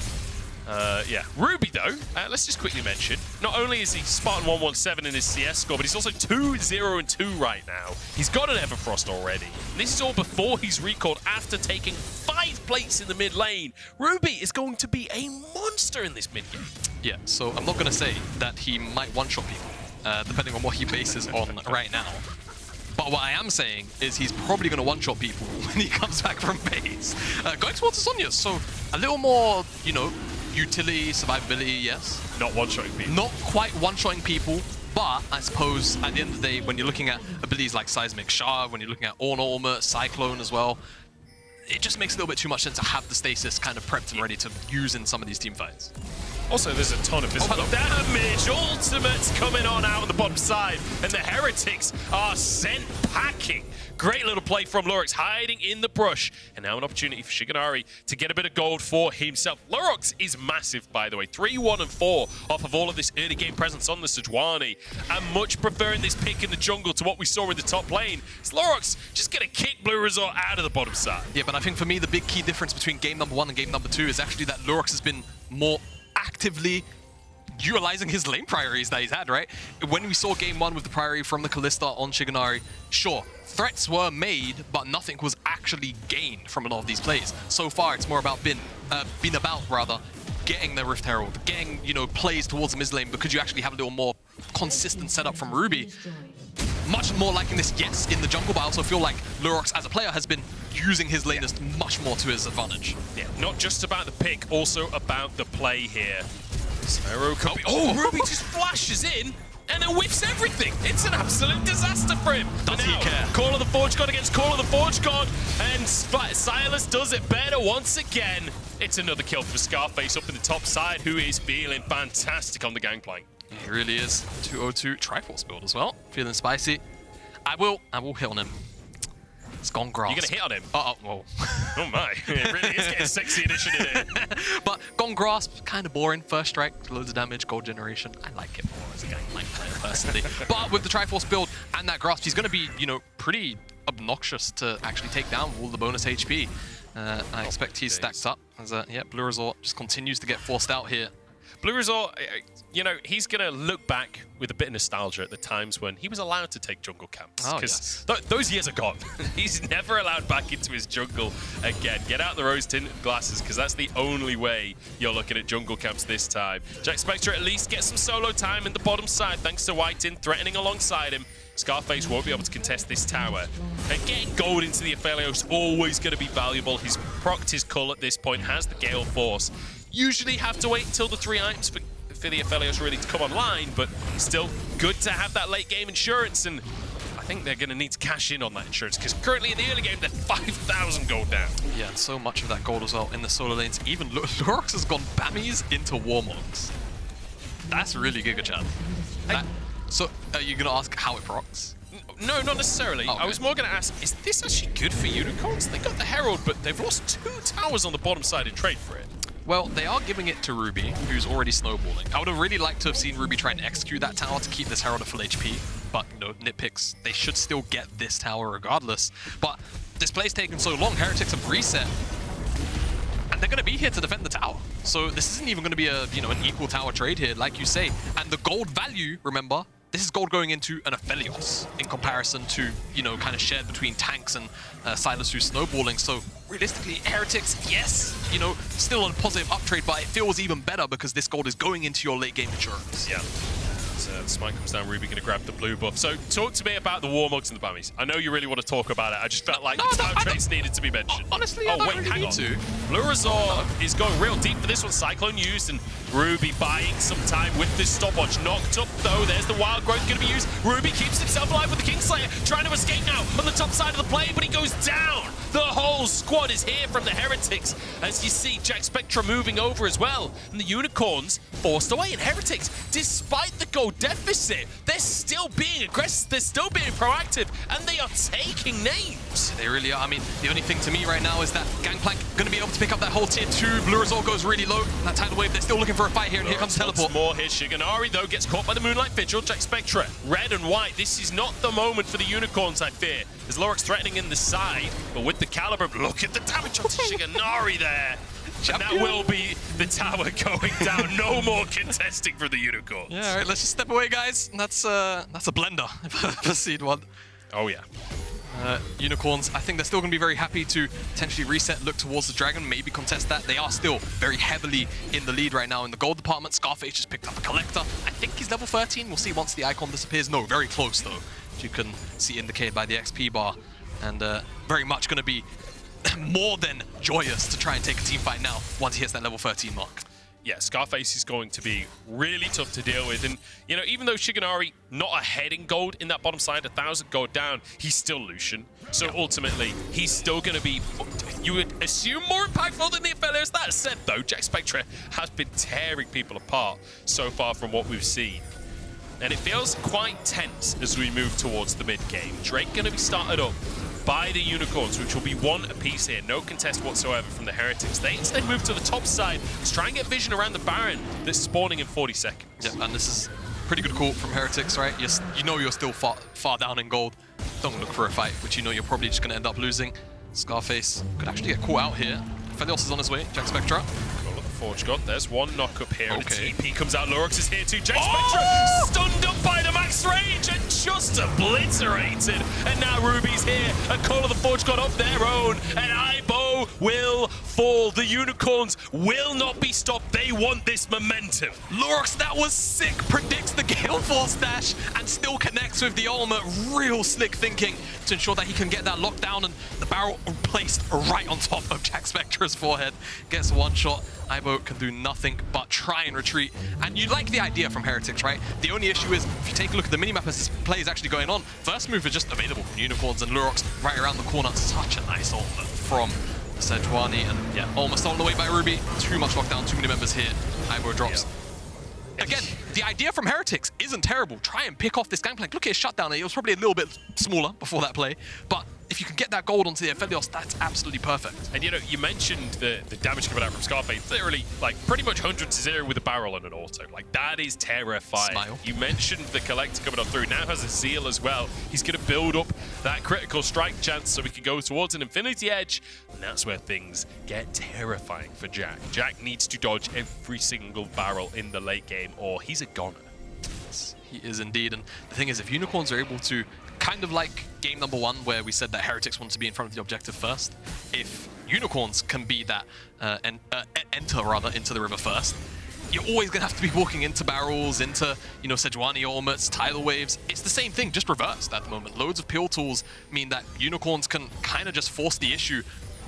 Yeah, Ruby though, let's just quickly mention, not only is he Spartan 117 in his CS score, but he's also 2-0-2 right now. He's got an Everfrost already. And this is all before he's recalled after taking 5 plates in the mid lane. Ruby is going to be a monster in this mid game. Yeah, so I'm not going to say that he might one-shot people, depending on what he bases on right now. But what I am saying is he's probably going to one-shot people when he comes back from base. Going towards the Sonya, so a little more, you know, utility, survivability, yes. Not one-shotting people. Not quite one-shotting people, but I suppose at the end of the day, when you're looking at abilities like Seismic Shard, when you're looking at Ornn ultimate, Cyclone as well, it just makes a little bit too much sense to have the stasis kind of prepped and ready to use in some of these team fights. Also, there's a ton of physical damage. Ultimates coming on out on the bottom side, and the Heretics are sent packing. Great little play from Lurox, hiding in the brush. And now an opportunity for Shiganari to get a bit of gold for himself. Lurox is massive, by the way. 3, 1, and 4 off of all of this early game presence on the Sejuani. I'm much preferring this pick in the jungle to what we saw in the top lane. It's Lurox just going to kick bluerzor out of the bottom side. Yeah, but I think for me, the big key difference between game number 1 and game number 2 is actually that Lurox has been more actively utilizing his lane priorities that he's had, right? When we saw game 1 with the priority from the Kalista on Shiganari, sure, threats were made, but nothing was actually gained from a lot of these plays. So far, it's more about been about getting the Rift Herald, getting, you know, plays towards the mid lane because you actually have a little more consistent setup from Ruby. Much more liking this, yes, in the jungle, but I also feel like Lurox as a player has been using his laners much more to his advantage. Yeah, not just about the pick, also about the play here. Zwyroo could be... Oh, Ruby just flashes in and then whiffs everything. It's an absolute disaster for him. Does he care? Call of the Forge God against Call of the Forge God, and Sylas does it better once again. It's another kill for Scarface up in the top side, who is feeling fantastic on the Gangplank. He really is. 202 Triforce build as well. Feeling spicy. I will hit on him. It's gone grasp. You're going to hit on him? Whoa. Oh my, it really is getting sexy edition in here. But gone grasp, kind of boring. First strike, loads of damage, gold generation. I like it more as a Gangplank player personally. But with the Triforce build and that grasp, he's going to be, you know, pretty obnoxious to actually take down all the bonus HP. I expect he's stacked up. As bluerzor just continues to get forced out here. bluerzor, you know, he's going to look back with a bit of nostalgia at the times when he was allowed to take jungle camps. Because those years are gone. He's never allowed back into his jungle again. Get out the rose-tinted glasses, because that's the only way you're looking at jungle camps this time. Jackspektra at least gets some solo time in the bottom side, thanks to whiteinn threatening alongside him. Scarface won't be able to contest this tower. And getting gold into the Aphelios always going to be valuable. He's procced his cull at this point, has the Gale Force. Usually have to wait until the 3 items for the Aphelios really to come online, but still good to have that late game insurance, and I think they're going to need to cash in on that insurance, because currently in the early game they're 5,000 gold down. Yeah, and so much of that gold as well in the solo lanes. Even Lurox has gone Bammies into Warmogs. That's really Giga Chat. So, are you going to ask how it procs? No, not necessarily. Okay. I was more going to ask, is this actually good for unicorns? They got the Herald, but they've lost 2 towers on the bottom side in trade for it. Well, they are giving it to Ruby, who's already snowballing. I would have really liked to have seen Ruby try and execute that tower to keep this Herald at full HP, but, you know, nitpicks, they should still get this tower regardless. But this play's taken so long, Heretics have reset, and they're going to be here to defend the tower. So this isn't even going to be a, you know, an equal tower trade here, like you say. And the gold value, remember, this is gold going into an Aphelios in comparison to, you know, kind of shared between tanks and Sylas who's snowballing. So realistically, Heretics, yes, you know, still on a positive uptrade, but it feels even better because this gold is going into your late game insurance. Yeah. So the smite comes down, Ruby going to grab the blue buff. So talk to me about the Warmogs and the Bammies. I know you really want to talk about it. I just felt like the tower trades needed to be mentioned. Honestly, I don't really need to. bluerzor is going real deep for this one. Cyclone used, and Ruby buying some time with this stopwatch. Knocked up though. There's the wild growth going to be used. Ruby keeps himself alive with the Kingslayer, trying to escape now on the top side of the play, but he goes down. The whole squad is here from the Heretics, as you see Jackspektra moving over as well. And the Unicorns forced away. And Heretics, despite the gold deficit, they're still being aggressive, they're still being proactive, and they are taking names. They really are. I mean, the only thing to me right now is that Gangplank going to be able to pick up that whole tier 2. bluerzor goes really low. That tidal wave, they're still looking for a fight here, and here comes the teleport. More here. Shiganari, though, gets caught by the Moonlight Vigil. Jackspektra, red and white. This is not the moment for the Unicorns, I fear. There's Lurox threatening in the side, but with the caliber, look at the damage on Shiganari there. And that will be the tower going down. No more contesting for the Unicorns. Yeah, all right, let's just step away, guys. That's a blender for Seed 1. Oh, yeah. Unicorns, I think they're still going to be very happy to potentially reset, look towards the dragon, maybe contest that. They are still very heavily in the lead right now in the gold department. Scarface just picked up a collector. I think he's level 13. We'll see once the icon disappears. No, very close, though, as you can see indicated by the XP bar. And very much going to be more than joyous to try and take a team fight now once he hits that level 13 mark. yeah, Scarface is going to be really tough to deal with. And, you know, even though Shiganari not ahead in gold in that bottom side, 1,000 gold down, he's still Lucian. So ultimately, he's still going to be, you would assume, more impactful than the Aphelios. That said, though, Jackspektra has been tearing people apart so far from what we've seen. And it feels quite tense as we move towards the mid-game. Drake going to be started up by the Unicorns, which will be one apiece here. No contest whatsoever from the Heretics. They instead move to the top side to try and get vision around the Baron that's spawning in 40 seconds. Yeah, and this is pretty good call from Heretics, right? You know you're still far down in gold. Don't look for a fight, which you know you're probably just going to end up losing. Scarface could actually get caught out here. Aphelios is on his way. Jackspektra. Forge God, there's one knock up here, and Okay. the TP comes out. Lurox is here too. Jackspektra stunned up by the max range and just obliterated. And now Ruby's here. A Call of the Forge God of their own. And Ibo will fall. The Unicorns will not be stopped. They want this momentum. Lurox, that was sick. Predicts the Gale Force dash and still connects with the ultimate. Real slick thinking to ensure that he can get that lockdown, and the barrel placed right on top of Jackspektra's forehead. Gets one shot. Ibo can do nothing but try and retreat. And you like the idea from Heretics, right? The only issue is, if you take a look at the minimap as this play is actually going on, first move is just available from Unicorns, and Lurox right around the corner. Such a nice ultimate from Sejuani, and yeah, almost stolen away by Ruby. Too much lockdown, too many members here. Ibo drops. Yeah. Again, the idea from Heretics isn't terrible. Try and pick off this Gangplank. Look at his shutdown. It was probably a little bit smaller before that play, but if you can get that gold onto the Aphelios, that's absolutely perfect. And you know, you mentioned the damage coming out from Scarface. Literally, like, pretty much 100-0 with a barrel and an auto. Like, that is terrifying. Smile. You mentioned the Collector coming up through. Now has a Zeal as well. He's going to build up that critical strike chance so we can go towards an Infinity Edge. And that's where things get terrifying for Jack. Jack needs to dodge every single barrel in the late game, or he's a goner. He is indeed. And the thing is, if Unicorns are able to, kind of like game number 1, where we said that Heretics want to be in front of the objective first, if Unicorns can be that enter into the river first, you're always going to have to be walking into barrels, into, you know, Sejuani ultimates, tidal waves. It's the same thing, just reversed at the moment. Loads of peel tools mean that Unicorns can kind of just force the issue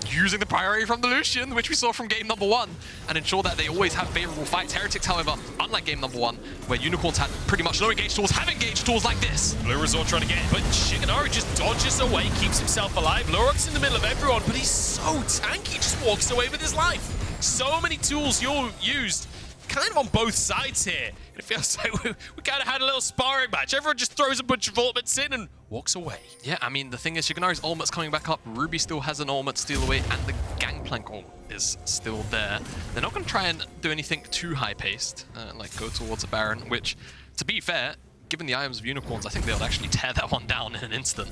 using the priority from the Lucian, which we saw from game number 1, and ensure that they always have favorable fights. Heretics, however, unlike game number 1, where Unicorns had pretty much no engaged tools, have engaged tools like this. bluerzor trying to get it, but Shiganari just dodges away, keeps himself alive. Lurox in the middle of everyone, but he's so tanky, just walks away with his life. So many tools you're used, kind of on both sides here. It feels like we kind of had a little sparring match. Everyone just throws a bunch of ultimates in and walks away. Yeah, I mean, the thing is, Shiganari's ultimate's coming back up. Ruby still has an ultimate steal away, and the Gangplank ult is still there. They're not going to try and do anything too high-paced, like go towards a Baron, which, to be fair, given the items of Unicorns, I think they'll actually tear that one down in an instant.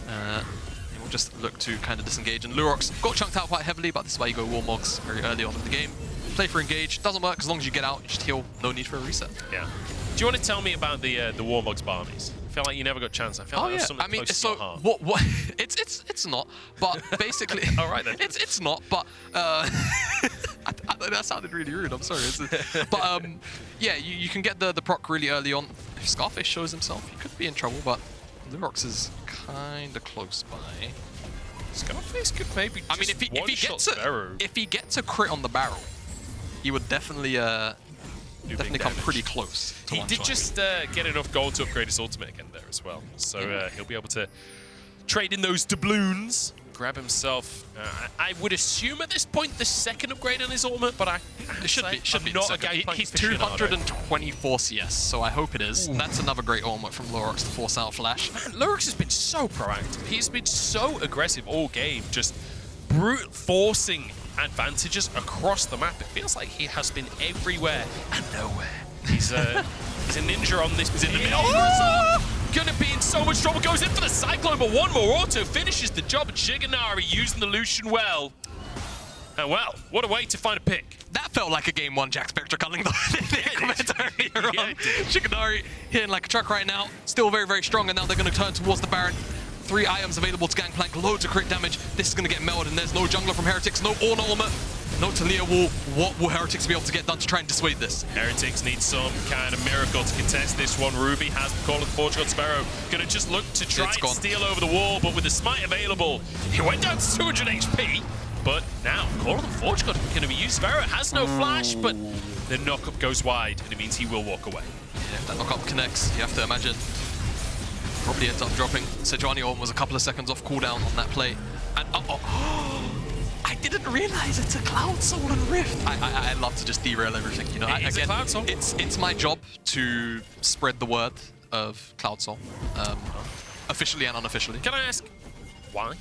And we'll just look to kind of disengage. And Lurox got chunked out quite heavily, but this is why you go Warmogs very early on in the game. Play for engage, doesn't work as long as you get out, you just heal, no need for a reset. Yeah. Do you want to tell me about the Warmogs Barmies? I feel like you never got a chance. I feel like there's something I mean, close so to your heart. what? It's not, but basically, All right then. It's not, but that sounded really rude. I'm sorry. But yeah, you can get the proc really early on. If Scarface shows himself, he could be in trouble, but Lurox is kind of close by. Scarface could maybe just I mean, if he gets a crit on the barrel, he would definitely come pretty close to He one did shot. just get enough gold to upgrade his ultimate again there as well. So he'll be able to trade in those doubloons, grab himself, I would assume at this point, the second upgrade on his ultimate, but It should be. not a second. Gangplank He's aficionado. 224 CS, so I hope it is. That's another great ultimate from Lurox to force out Flash. Man, Lurox has been so proactive. He's been so aggressive all game, just brute forcing advantages across the map. It feels like he has been everywhere and nowhere. He's a ninja on this. He's in the middle. Gonna be in so much trouble. Goes in for the Cyclone, but one more auto finishes the job. And Shiganari using the Lucian well. And well, what a way to find a pick. That felt like a game 1 Jackspektra culling though. Yeah, it did. Shiganari hitting like a truck right now. Still very, very strong, and now they're going to turn towards the Baron. 3 items available to Gangplank, loads of crit damage. This is going to get melted, and there's no jungler from Heretics, no Ornn ultimate, no Taliyah wall. What will Heretics be able to get done to try and dissuade this? Heretics need some kind of miracle to contest this one. Ruby has the Call of the Forge God Sparrow. Gonna just look to try and steal over the wall, but with the smite available, he went down to 200 HP. But now, Call of the Forge God going to be used. Sparrow has no flash, but the knock-up goes wide, and it means he will walk away. Yeah, if that knock-up connects, you have to imagine probably ends up dropping. Sejuani was a couple of seconds off cooldown on that play. And I didn't realize it's a Cloud Soul and Rift. I love to just derail everything, you know. It's a Cloud Soul. It's my job to spread the word of Cloud Soul, officially and unofficially. Can I ask why?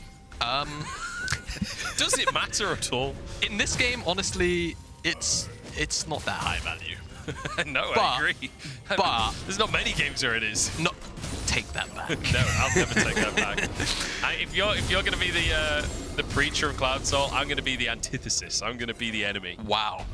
Does it matter at all? In this game, honestly, it's not that high value. No, But- I agree. but- there's not many games where it is. No, take that back. No, I'll never take that back. If you're going to be the preacher of Cloud Soul, I'm going to be the antithesis. I'm going to be the enemy. Wow.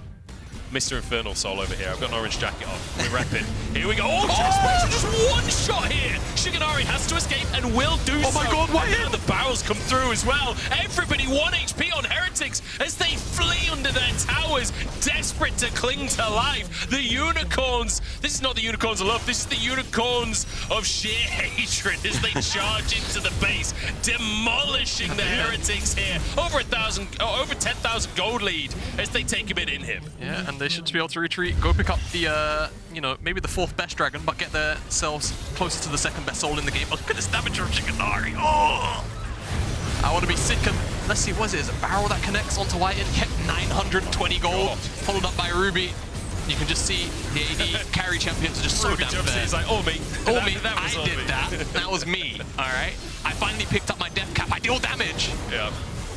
Mr. Infernal Soul over here. I've got an orange jacket on. We're repping. Here we go. Oh, Jackspektra just one shot here. Shiganari has to escape and will do so. Oh my God, whiteinn! And the barrels come through as well. Everybody 1 HP on Heretics as they flee under their towers, desperate to cling to life. The Unicorns. This is not the Unicorns of love. This is the Unicorns of sheer hatred as they charge into the base, demolishing the Heretics here. Over 10,000 gold lead as they take a bit in him. Yeah, and they should be able to retreat, go pick up the, you know, maybe the 4th best dragon, but get themselves closer to the 2nd best soul in the game. Oh, look at this damage from Shiganari. Oh! I want to be sick of, let's see, what is it? Is it a barrel that connects onto whiteinn? Kept 920 gold, followed up by Ruby. You can just see the AD carry champions are just so Ruby damn jumps in, fair. it's like, oh me. Oh me, That was I all did me. that. That was me, all right? I finally picked up my death cap. I deal damage. Yeah.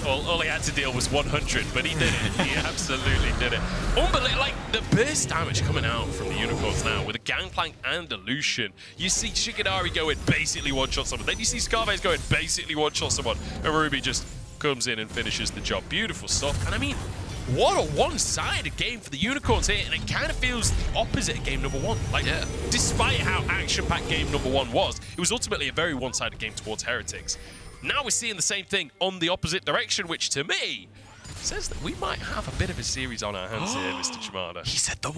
All he had to deal was 100, but he did it. He absolutely did it. Unbelievable. Like, the burst damage coming out from the Unicorns now with a Gangplank and a Lucian. You see Shiganari go and basically one-shot someone. Then you see Scarface go and basically one-shot someone. And Ruby just comes in and finishes the job. Beautiful stuff. And I mean, what a one-sided game for the Unicorns here. And it kind of feels the opposite of game number 1. Like, Yeah. despite how action-packed game number 1 was, it was ultimately a very one-sided game towards Heretics. Now we're seeing the same thing on the opposite direction, which to me says that we might have a bit of a series on our hands here, Mr. Chimada. He said the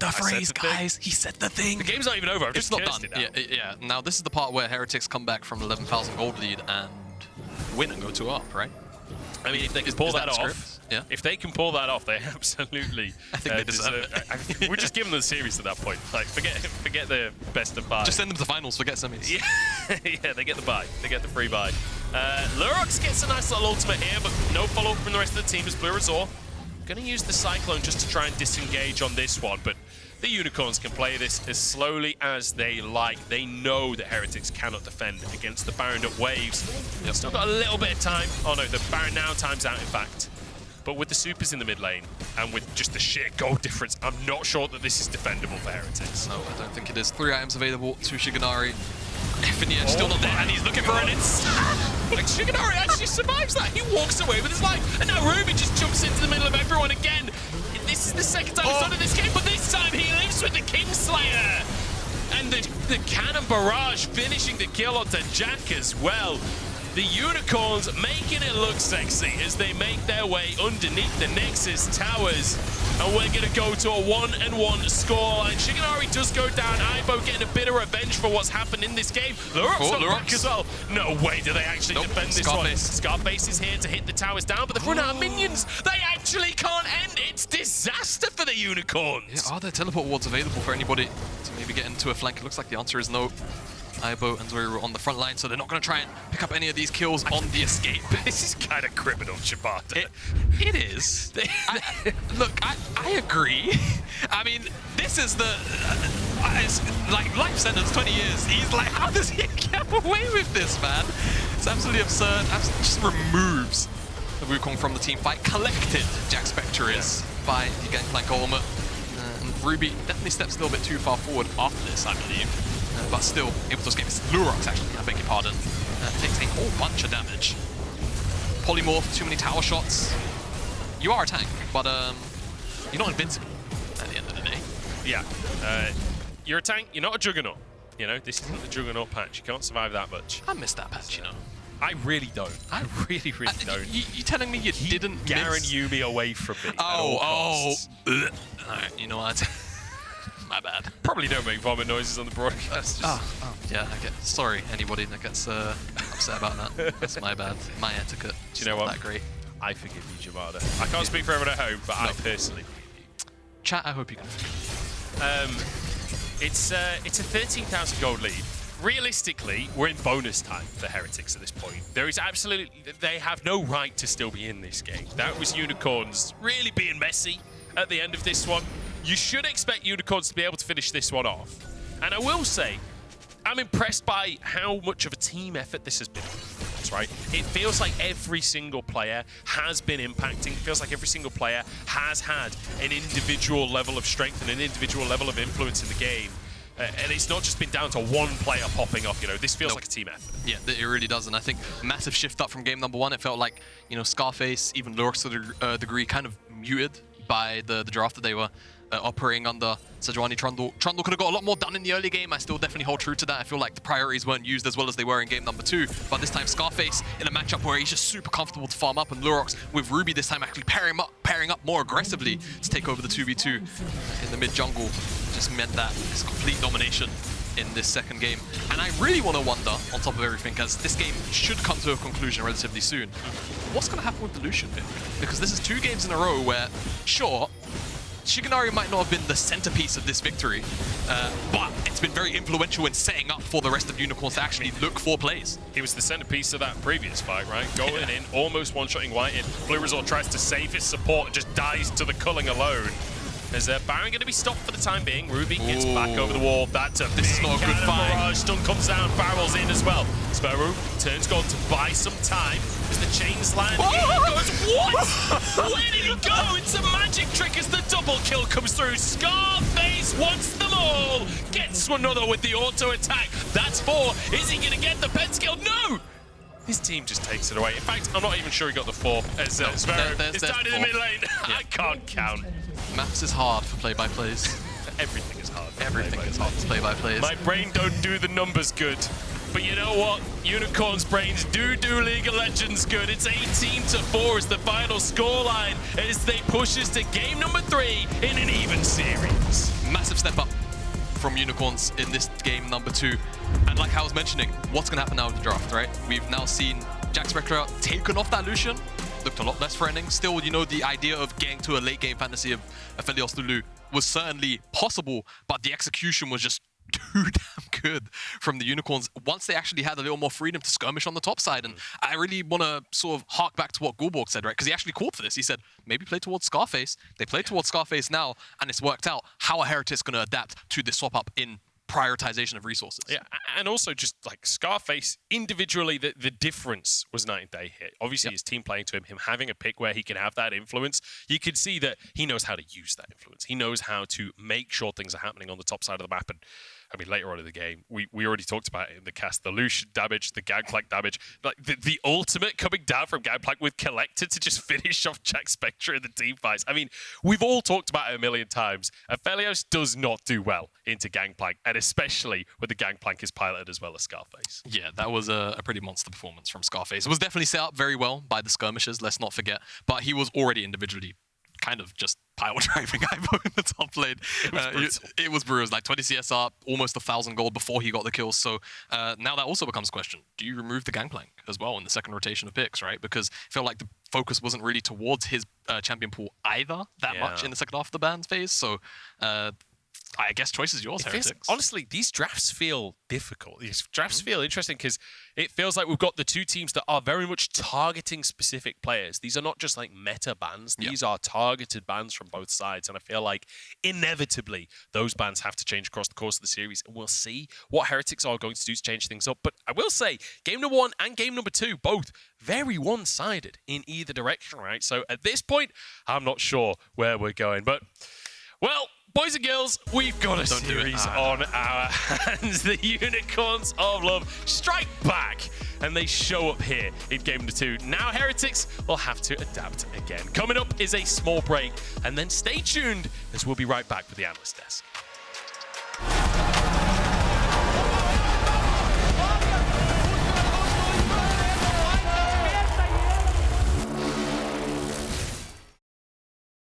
phrase, the thing. guys. He said the thing. The game's not even over. I've It's just not cursed done. it now. Yeah. Now this is the part where Heretics come back from 11,000 gold lead and win and go 2 up, right? I mean, if they can Is pull that that the off, script? Yeah. if they can pull that off, they absolutely. I think they deserve it. I think we're just giving them the series at that point. Like, forget the best of 5. Just send them to the finals, forget semis. Yeah, they get the buy. They get the free buy. Lurox gets a nice little ultimate here, but no follow-up from the rest of the team as bluerzor. Going to use the Cyclone just to try and disengage on this one, but the Unicorns can play this as slowly as they like. They know that Heretics cannot defend against the Baron up waves. They've still got a little bit of time. Oh no, the Baron now times out, in fact. But with the supers in the mid lane, and with just the sheer gold difference, I'm not sure that this is defendable for Heretics. No, I don't think it is. 3 items available to Shiganari. Aphelios still not there, and he's looking for an Like, Shiganari actually survives that. He walks away with his life. And now Ruby just jumps into the middle of everyone again. This is the second time he's done in this game, but this time he lives with the Kingslayer. And the cannon barrage finishing the kill onto Jack as well. The Unicorns making it look sexy as they make their way underneath the Nexus towers. And we're going to go to a 1-1 scoreline. Shiganari does go down. Ibo getting a bit of revenge for what's happened in this game. Lurox back as well. No way do they actually defend this one. Scarface is here to hit the towers down, but they've run out of minions. They actually can't end it. It's disaster for the Unicorns. Yeah, are there teleport wards available for anybody to maybe get into a flank? It looks like the answer is no. Ibo and Zwyroo on the front line, so they're not going to try and pick up any of these kills on the escape. This is kind of criminal, Chibata. It is. Look, I agree. I mean, this is the... it's like life sentence, 20 years. He's like, how does he get away with this, man? It's absolutely absurd. Just removes the Wukong from the team fight. Collected, Jackspektra is by the Gangplank ultimate. And Ruby definitely steps a little bit too far forward after this, I believe. But still able to escape. It's Lurox, actually, I beg your pardon. Takes a whole bunch of damage. Polymorph, too many tower shots. You are a tank, but you're not invincible at the end of the day. Yeah. You're a tank, you're not a juggernaut. You know, this isn't the juggernaut patch. You can't survive that much. I missed that patch, you know. I really don't. I really don't. You telling me you didn't Garen miss... Yumi away from me. Oh. Alright, you know what? My bad. Probably don't make vomit noises on the broadcast. Yeah, I get. Sorry, anybody that gets upset about that. That's my bad. My etiquette. Do you know what? That great. I forgive you, Jamada. I can't speak for everyone at home, but I personally forgive you. Chat, I hope you can. It's a 13,000 gold lead. Realistically, we're in bonus time for Heretics at this point. They have no right to still be in this game. That was Unicorns really being messy at the end of this one. You should expect Unicorns to be able to finish this one off. And I will say, I'm impressed by how much of a team effort this has been. That's right. It feels like every single player has been impacting. It feels like every single player has had an individual level of strength and an individual level of influence in the game. And it's not just been down to one player popping off, you know, this feels like a team effort. Yeah, it really does, and I think massive shift up from game number 1. It felt like, you know, Scarface, even Lurox to a degree, kind of muted by the draft that they were operating under Sejuani. Trundle could have got a lot more done in the early game. I still definitely hold true to that. I feel like the priorities weren't used as well as they were in game number 2. But this time, Scarface in a matchup where he's just super comfortable to farm up, and Lurox with Ruby this time actually pairing up more aggressively to take over the 2v2 in the mid jungle. Just meant that it's complete domination in this second game. And I really want to wonder, on top of everything, as this game should come to a conclusion relatively soon, what's going to happen with the Lucian pick? Because this is 2 games in a row where, sure, Shiganari might not have been the centerpiece of this victory, but it's been very influential in setting up for the rest of Unicorns to actually look for plays. He was the centerpiece of that previous fight, right? Going in, almost one-shotting whiteinn. bluerzor tries to save his support and just dies to the culling alone. Is Baron going to be stopped for the time being? Ruby gets back over the wall. That's a This is not a good fight. Mirage. Stun comes down, barrels in as well. Zwyroo turns gold to buy some time as the chains land. He goes, what? Where did he go? It's a magic trick as the double kill comes through. Scarface wants them all. Gets another with the auto attack. That's 4. Is he going to get the pen skill? No! His team just takes it away. In fact, I'm not even sure he got the 4 as Zwyroo is down in the mid lane. I can't count. Maths is hard for play-by-plays. Everything is hard. Everything is hard for play-by-plays. My brain don't do the numbers good. But you know what? Unicorn's brains do League of Legends good. It's 18-4 is the final scoreline as they push us to game number 3 in an even series. Massive step up from Unicorns in this game number 2. And like I was mentioning, what's going to happen now with the draft, right? We've now seen Jackspektra taken off that Lucian. Looked a lot less threatening. Still, you know, the idea of getting to a late game fantasy of Aphelios Lulu was certainly possible, but the execution was just too damn good from the Unicorns once they actually had a little more freedom to skirmish on the top side. And I really want to sort of hark back to what Gulborg said, right? Because he actually called for this. He said, maybe play towards Scarface. They play towards Scarface now, and it's worked out. How are Heretics going to adapt to this swap up in prioritization of resources? Yeah, and also just like Scarface, individually, the difference was night and day here. Obviously, his team playing to him having a pick where he can have that influence, you could see that he knows how to use that influence. He knows how to make sure things are happening on the top side of the map. And I mean, later on in the game, we already talked about it in the cast, the Lucian damage, the Gangplank damage, like the ultimate coming down from Gangplank with Collector to just finish off Jackspektra in the team fights. I mean, we've all talked about it a million times. Aphelios does not do well into Gangplank, and especially when the Gangplank is piloted as well as Scarface. Yeah, that was a pretty monster performance from Scarface. It was definitely set up very well by the skirmishers, let's not forget, but he was already individually kind of just pile driving Ivo in the top lane. It was brutal. Like 20 CSR, almost 1,000 gold before he got the kills. So now that also becomes a question. Do you remove the Gangplank as well in the second rotation of picks, right? Because I feel like the focus wasn't really towards his champion pool either that much in the second half of the ban phase. So I guess choice is yours, Heretics. Honestly, these drafts feel difficult. These drafts feel interesting because it feels like we've got the 2 teams that are very much targeting specific players. These are not just like meta bans. These are targeted bans from both sides. And I feel like inevitably those bans have to change across the course of the series. And we'll see what Heretics are going to do to change things up. But I will say, game number 1 and game number 2, both very one-sided in either direction, right? So at this point, I'm not sure where we're going. But, well, boys and girls, we've got a series on our hands. The Unicorns of Love strike back, and they show up here in game number 2. Now Heretics will have to adapt again. Coming up is a small break, and then stay tuned as we'll be right back with the Analyst Desk.